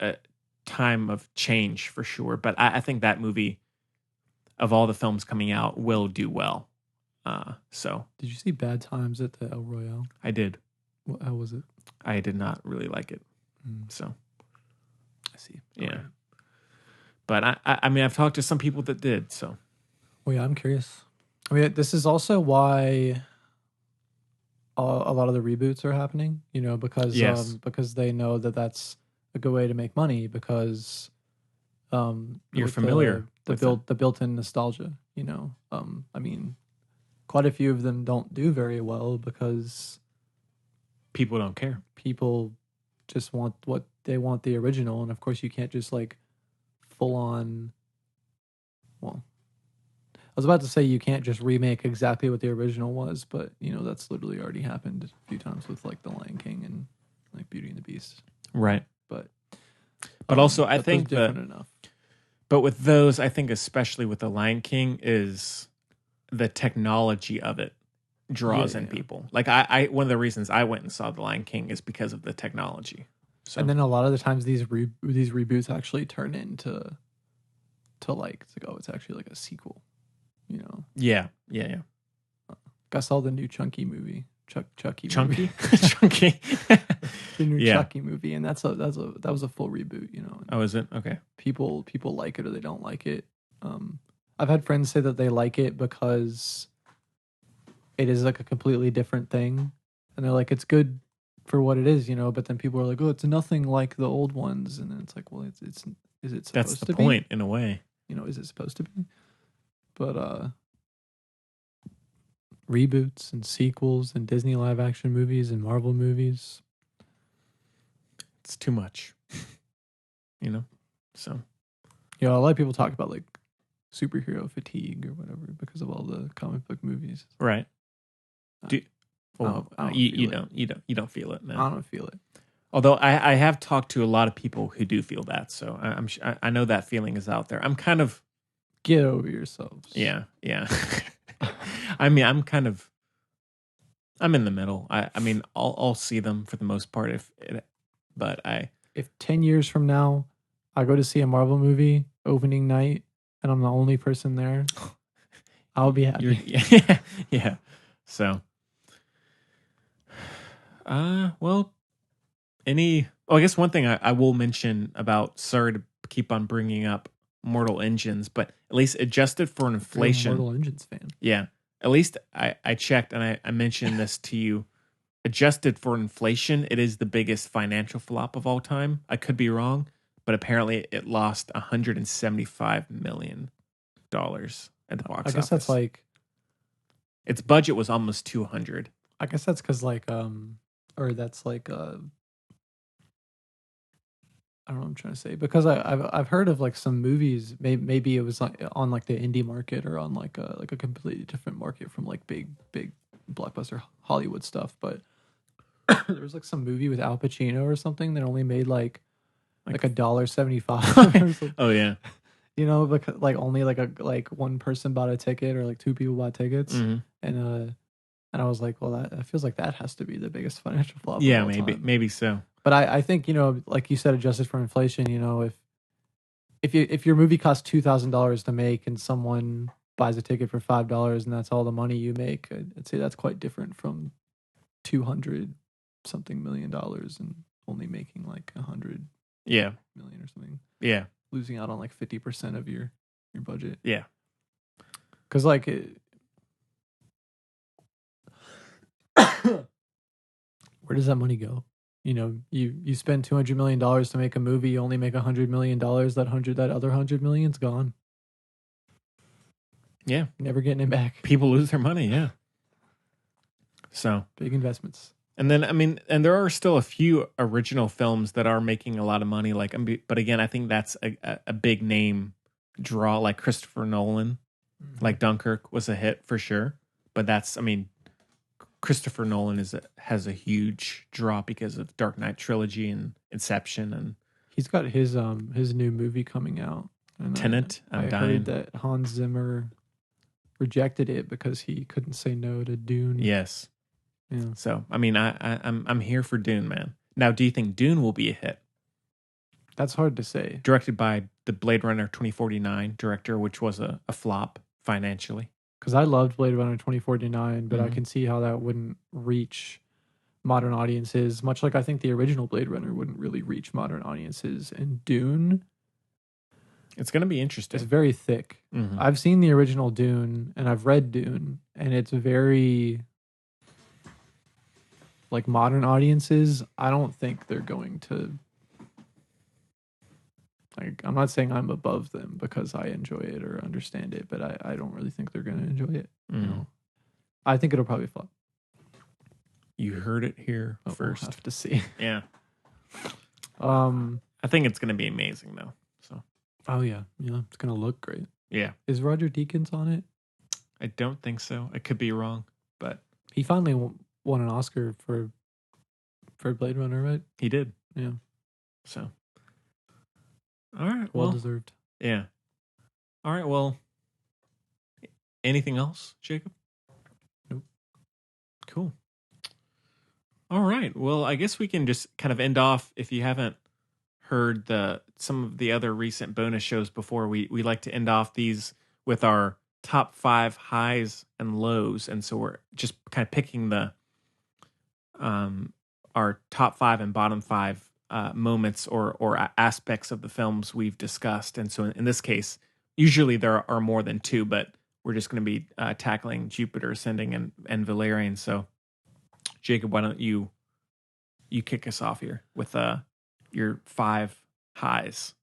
a time of change for sure. But I think that movie, of all the films coming out, will do well. So Did you see Bad Times at the El Royale? I did. How was it? I did not really like it. So I see. yeah. Alright. But I mean, I've talked to some people that did. So Well, yeah, I'm curious. I mean, this is also why a lot of the reboots are happening. Because Yes. because they know that that's a good way to make money because You're with familiar the with the built-in nostalgia. I mean, quite a few of them don't do very well because people don't care. people just want what they want, the original, and of course you can't just like full on. Well, I was about to say you can't just remake exactly what the original was, but that's literally already happened a few times with like The Lion King and like Beauty and the Beast. Right. But Also, I that was think that, different enough. but with those, I think especially with The Lion King, is the technology of it draws in Yeah. people. Like I one of the reasons I went and saw The Lion King is because of the technology. So And then a lot of the times these reboots actually turn into like it's like, oh, it's actually like a sequel. yeah. I saw the new Chunky movie. Chucky Chunky, movie. chunky. The new Yeah. Chucky movie, and that was a full reboot. Oh, is it okay? People like it or they don't like it. I've had friends say that they like it because it is like a completely different thing, and they're like, it's good for what it is, But then people are like, oh, it's nothing like the old ones, and then it's like, well, it's is it supposed That's to the be? point in a way. Is it supposed to be? But reboots and sequels and Disney live action movies and Marvel movies. It's too much. So A lot of people talk about like superhero fatigue or whatever because of all the comic book movies. right. Do I well, don't you feel don't you don't feel it, man. I don't feel it. Although I have talked to a lot of people who do feel that, so I know that feeling is out there. I'm kind of Get over yourselves. yeah. I mean, I'm in the middle. I mean, I'll see them for the most part If 10 years from now I go to see a Marvel movie opening night and I'm the only person there, I'll be happy. yeah. So Well, I guess one thing I will mention about, sorry to keep on bringing up Mortal Engines, but at least adjusted for You're a inflation. Mortal Engines fan. Yeah. At least I checked and I mentioned this to you. Adjusted for inflation, it is the biggest financial flop of all time. I could be wrong, but apparently it lost $175 million at the box I guess office. that's like, Its budget was almost 200. I guess that's because like or that's like I don't know what I'm trying to say, because I've heard of like some movies, maybe it was like on like the indie market or on like a completely different market from like big blockbuster Hollywood stuff, but there was like some movie with Al Pacino or something that only made like $1.75. Oh yeah. You know, because like only like one person bought a ticket or like two people bought tickets, Mhm. and I was like, well, that feels like that has to be the biggest financial flop. Yeah, of all time. maybe so. But I think, you know, like you said, adjusted for inflation, you know, if your movie costs $2,000 to make and someone buys a ticket for $5 and that's all the money you make, I'd say that's quite different from 200 something million dollars and only making like 100 Yeah. million or something, Yeah. losing out on like 50% of your budget. Yeah. Because like where does that money go? You know, you spend $200 million to make a movie, you only make $100 million. That other $100 million's gone. Yeah. Never getting it back. People lose their money, yeah. So, Big investments. and then and there are still a few original films that are making a lot of money, like, but again, I think that's a big name draw, like Christopher Nolan. Like Dunkirk was a hit for sure, but Christopher Nolan has a huge draw because of Dark Knight trilogy and Inception, and He's got his new movie coming out. And Tenet. I heard that Hans Zimmer rejected it because he couldn't say no to Dune. Yes. Yeah. So I'm here for Dune, man. Now, do you think Dune will be a hit? That's hard to say. Directed by the Blade Runner 2049 director, which was a flop financially. Because I loved Blade Runner 2049, but I can see how that wouldn't reach modern audiences, much like I think the original Blade Runner wouldn't really reach modern audiences. And Dune, It's going to be interesting. it's very thick. Mhm. I've seen the original Dune and I've read Dune, and it's very like modern audiences. I don't think they're going to, like, I'm not saying I'm above them because I enjoy it or understand it, but I don't really think they're going to enjoy it. You know? I think it'll probably flop. You heard it here But first. we'll have to see. Yeah. Um. I think it's going to be amazing, though. So, Oh yeah, it's gonna look great. yeah. Is Roger Deakins on it? I don't think so. I could be wrong, but He finally won an Oscar for Blade Runner, right? he did. Yeah, So, all right. well Well, deserved. yeah. All right. Well, anything else, Jacob? Nope. Cool. All right. Well, I guess we can just kind of end off. If you haven't heard some of the other recent bonus shows before, we like to end off these with our top 5 highs and lows, and so we're just kind of picking the our top 5 and bottom 5 moments or aspects of the films we've discussed. And so in this case, usually there are more than 2, but we're just going to be tackling Jupiter Ascending and Valerian. So, Jacob, why don't you kick us off here with your 5 highs?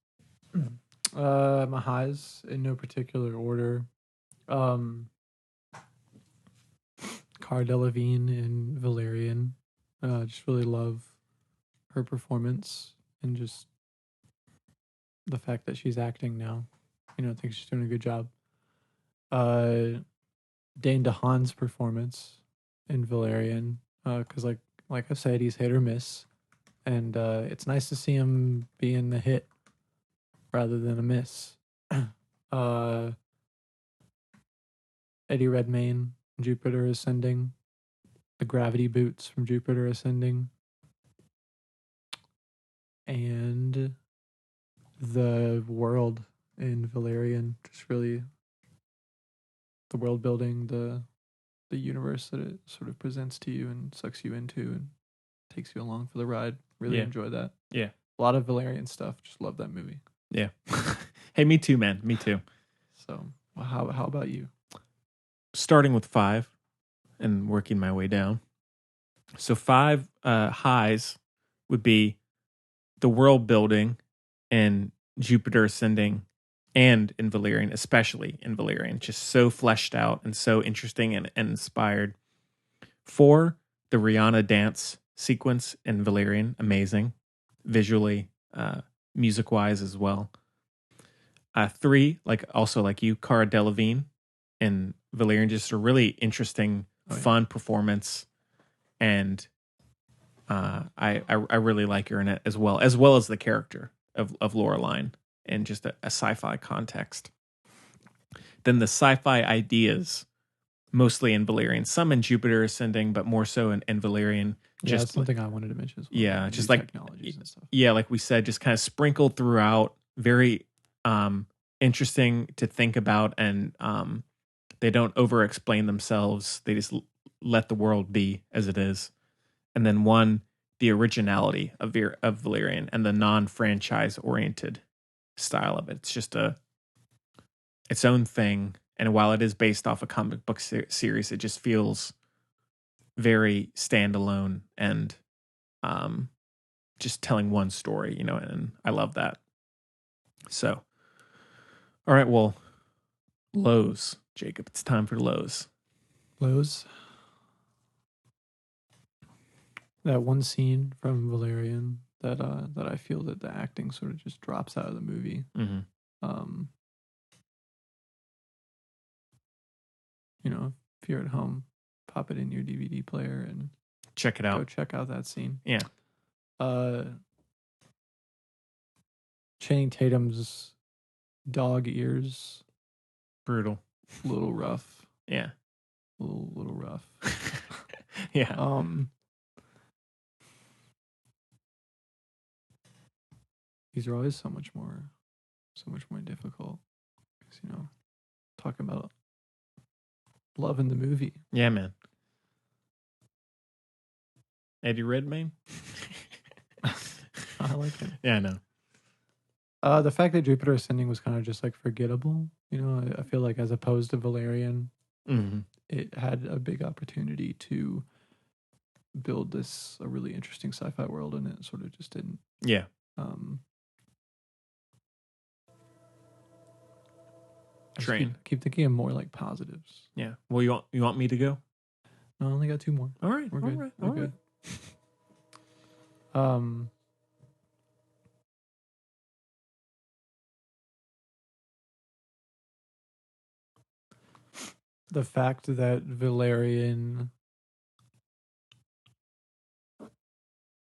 My highs in no particular order. Cara Delevingne in Valerian. Just really love her performance and just the fact that she's acting now. You know, I think she's doing a good job. Dane DeHaan's performance in Valerian, because like I said, he's hit or miss, and it's nice to see him being the hit rather than a miss. Eddie Redmayne, Jupiter Ascending, the gravity boots from Jupiter Ascending, and the world in Valerian. Just really the world building, the universe that it sort of presents to you and sucks you into, and takes you along for the ride. Really Yeah. enjoy that. Yeah. A lot of Valerian stuff. Just love that movie. Yeah. Hey, me too, man. Me too. So, well, how about you? Starting with 5 and working my way down. So 5 highs would be the world building in Jupiter Ascending and in Valerian, especially in Valerian, just so fleshed out and so interesting and inspired. 4, the Rihanna dance sequence in Valerian, amazing, visually, music wise as well. 3, like you, Cara Delevingne in Valerian, just a really interesting, fun performance, and I really like her in it as well as the character of Laureline in just a sci-fi context. Then the sci-fi ideas, mostly in Valerian, some in Jupiter Ascending, but more so in Valerian. Yeah, that's something I wanted to mention as well. Yeah, just like technologies and stuff. Yeah, like we said, just kind of sprinkled throughout, very interesting to think about, and they don't over explain themselves. They just let the world be as it is. And then 1, the originality of Valerian and the non-franchise oriented style of it. It's just its own thing. And while it is based off a comic book series, it just feels very standalone and just telling one story, and I love that. So, all right, well, lows, Jacob. It's time for lows. Lows. That one scene from Valerian that I feel that the acting sort of just drops out of the movie. Mm-hmm. If you're at home, pop it in your DVD player and check it out. Go check out that scene. Yeah. Channing Tatum's dog ears. Brutal. A little rough. Yeah. A little rough. Yeah. These are always so much more difficult. Because, talking about love in the movie. Yeah, man. Eddie Redmayne? I like him. Yeah, I know. The fact that Jupiter Ascending was kind of just like forgettable, I feel like as opposed to Valerian, it had a big opportunity to build a really interesting sci-fi world, and it sort of just didn't. Yeah. Train. Keep thinking of more like positives. Yeah. Well, you want me to go? No, I only got 2 more. All right. We're good. Right, We're good. The fact that Valerian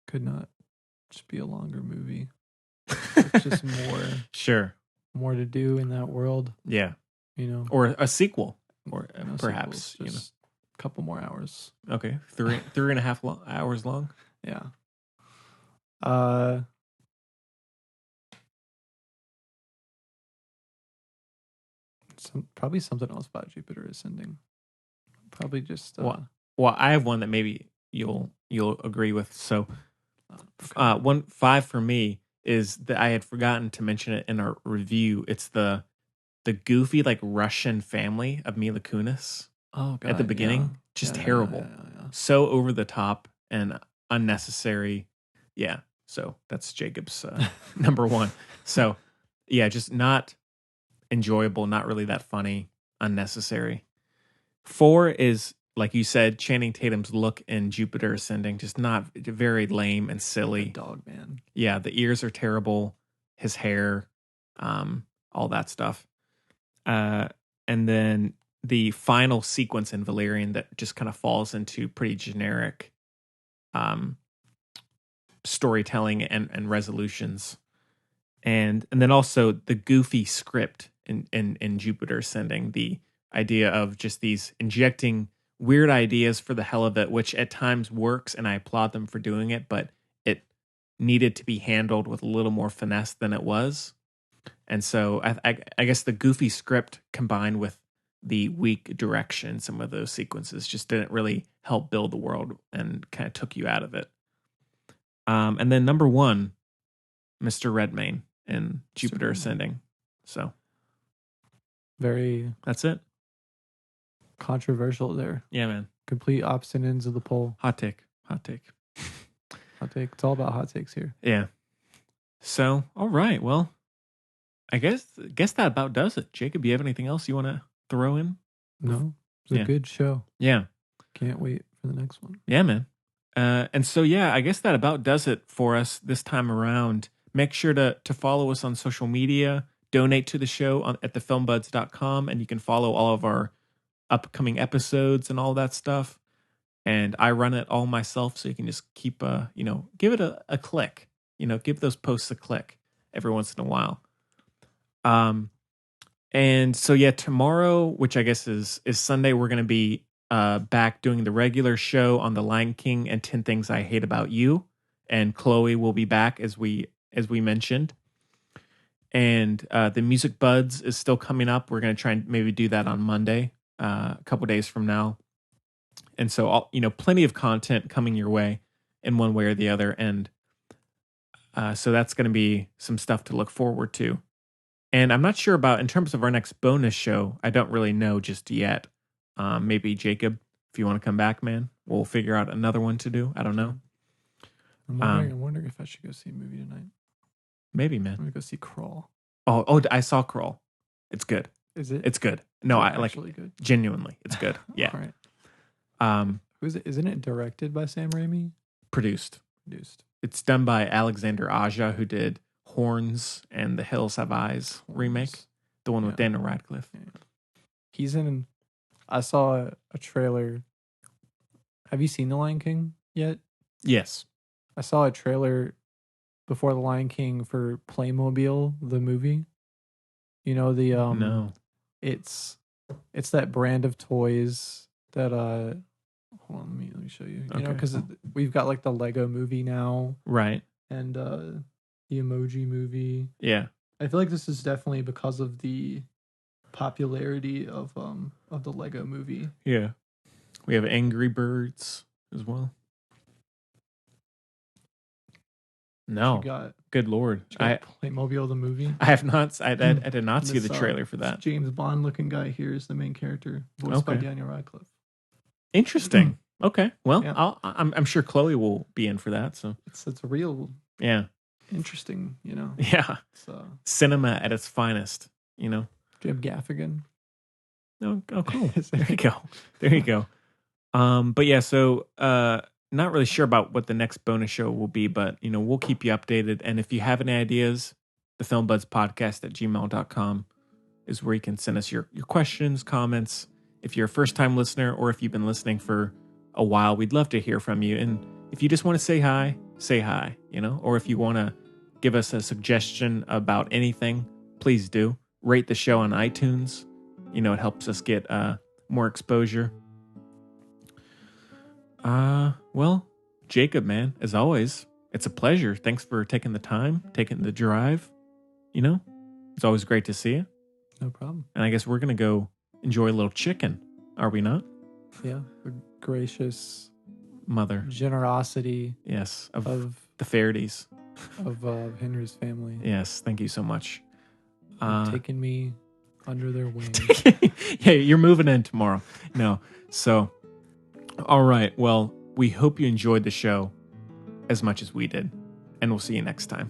could not just be a longer movie. It's just more to do in that world. Yeah. Or a sequel, or perhaps just a couple more hours. Okay, 3.5 hours long. Yeah. Probably something else about Jupiter Ascending. Probably just. Well, I have one that maybe you'll agree with. So, 5 for me is that I had forgotten to mention it in our review. It's the goofy like Russian family of Mila Kunis. Oh, God, at the beginning, yeah. just terrible, Yeah. So over the top and unnecessary. Yeah, so that's Jacob's number 1. So yeah, just not enjoyable, not really that funny, unnecessary. 4 is, like you said, Channing Tatum's look in Jupiter Ascending, just not very lame and silly. Dog man. Yeah, the ears are terrible, his hair, all that stuff. And then the final sequence in Valerian that just kind of falls into pretty generic storytelling and resolutions. And then also the goofy script in Jupiter Ascending, the idea of just these injecting weird ideas for the hell of it, which at times works, and I applaud them for doing it, but it needed to be handled with a little more finesse than it was. And so I guess the goofy script combined with the weak direction, some of those sequences just didn't really help build the world and kind of took you out of it. And then number 1, Mr. Redmayne in Jupiter Redmayne. Ascending. So Very that's it. controversial there. Yeah, man. Complete opposite ends of the pole. Hot take. Hot take. Hot take. It's all about hot takes here. Yeah. So, all right. Well, I guess that about does it. Jacob, you have anything else you want to throw in? No, it's a Yeah. good show. Yeah. Can't wait for the next one. Yeah, man. And so, yeah, I guess that about does it for us this time around. Make sure to follow us on social media, donate to the show at thefilmbuds.com, and you can follow all of our upcoming episodes and all that stuff. And I run it all myself, so you can just keep, give it a click. Give those posts a click every once in a while. And so, yeah, tomorrow, which I guess is Sunday, we're going to be back doing the regular show on The Lion King and 10 Things I Hate About You. And Chloe will be back as we mentioned. And the Music Buds is still coming up. We're going to try and maybe do that on Monday, a couple days from now. And so, plenty of content coming your way in one way or the other. And so that's going to be some stuff to look forward to. And I'm not sure about, in terms of our next bonus show, I don't really know just yet. Maybe Jacob, if you want to come back, man, we'll figure out another one to do. I don't know. I'm wondering if I should go see a movie tonight. Maybe, I'm man. gonna go see Crawl. Oh, I saw Crawl. It's good. Is it? It's good. No, Is I it like actually good. genuinely. It's good. Yeah. All right. Um, Who's it? Isn't it directed by Sam Raimi? produced. Produced. It's done by Alexander Aja, who did Horns and The Hills Have Eyes remake, Horns. the one with Yeah. Daniel Radcliffe. Yeah. He's in. I saw a trailer. Have you seen The Lion King yet? Yes. I saw a trailer before The Lion King for Playmobil, the movie. You know the No. It's that brand of toys that hold on, let me show you. You know, Okay. because we've got like the Lego movie now Right. and the Emoji movie. Yeah. I feel like this is definitely because of the popularity of the Lego movie. Yeah. We have Angry Birds as well. No. You got, Good Lord. you got Playmobil the movie. I have not. I did not see This, the trailer for this that. James Bond looking guy here is the main character, voiced by Okay. Daniel Radcliffe. Interesting. Okay. Well, Yeah. I'm sure Chloe will be in for that. So It's real yeah. interesting, you know. Yeah. So Cinema at its finest. Jim Gaffigan. Oh, cool. There you go. There you go. But yeah, so not really sure about what the next bonus show will be, but we'll keep you updated. And if you have any ideas, the filmbudspodcast@gmail.com is where you can send us your questions, comments. If you're a first-time listener or if you've been listening for a while, we'd love to hear from you. And if you just want to say hi, or if you want to give us a suggestion about anything, please do. Rate the show on iTunes. It helps us get more exposure. Well, Jacob, man, as always, it's a pleasure. Thanks for taking the time, taking the drive. It's always great to see you. No problem. And I guess we're going to go enjoy a little chicken, are we not? Yeah. The gracious Mother. generosity Yes. Of the of Fairdies. Henry's family. Yes. Thank you so much. Taking me under their wings. Yeah, you're moving in tomorrow. No. So, all right. Well, we hope you enjoyed the show as much as we did. And we'll see you next time.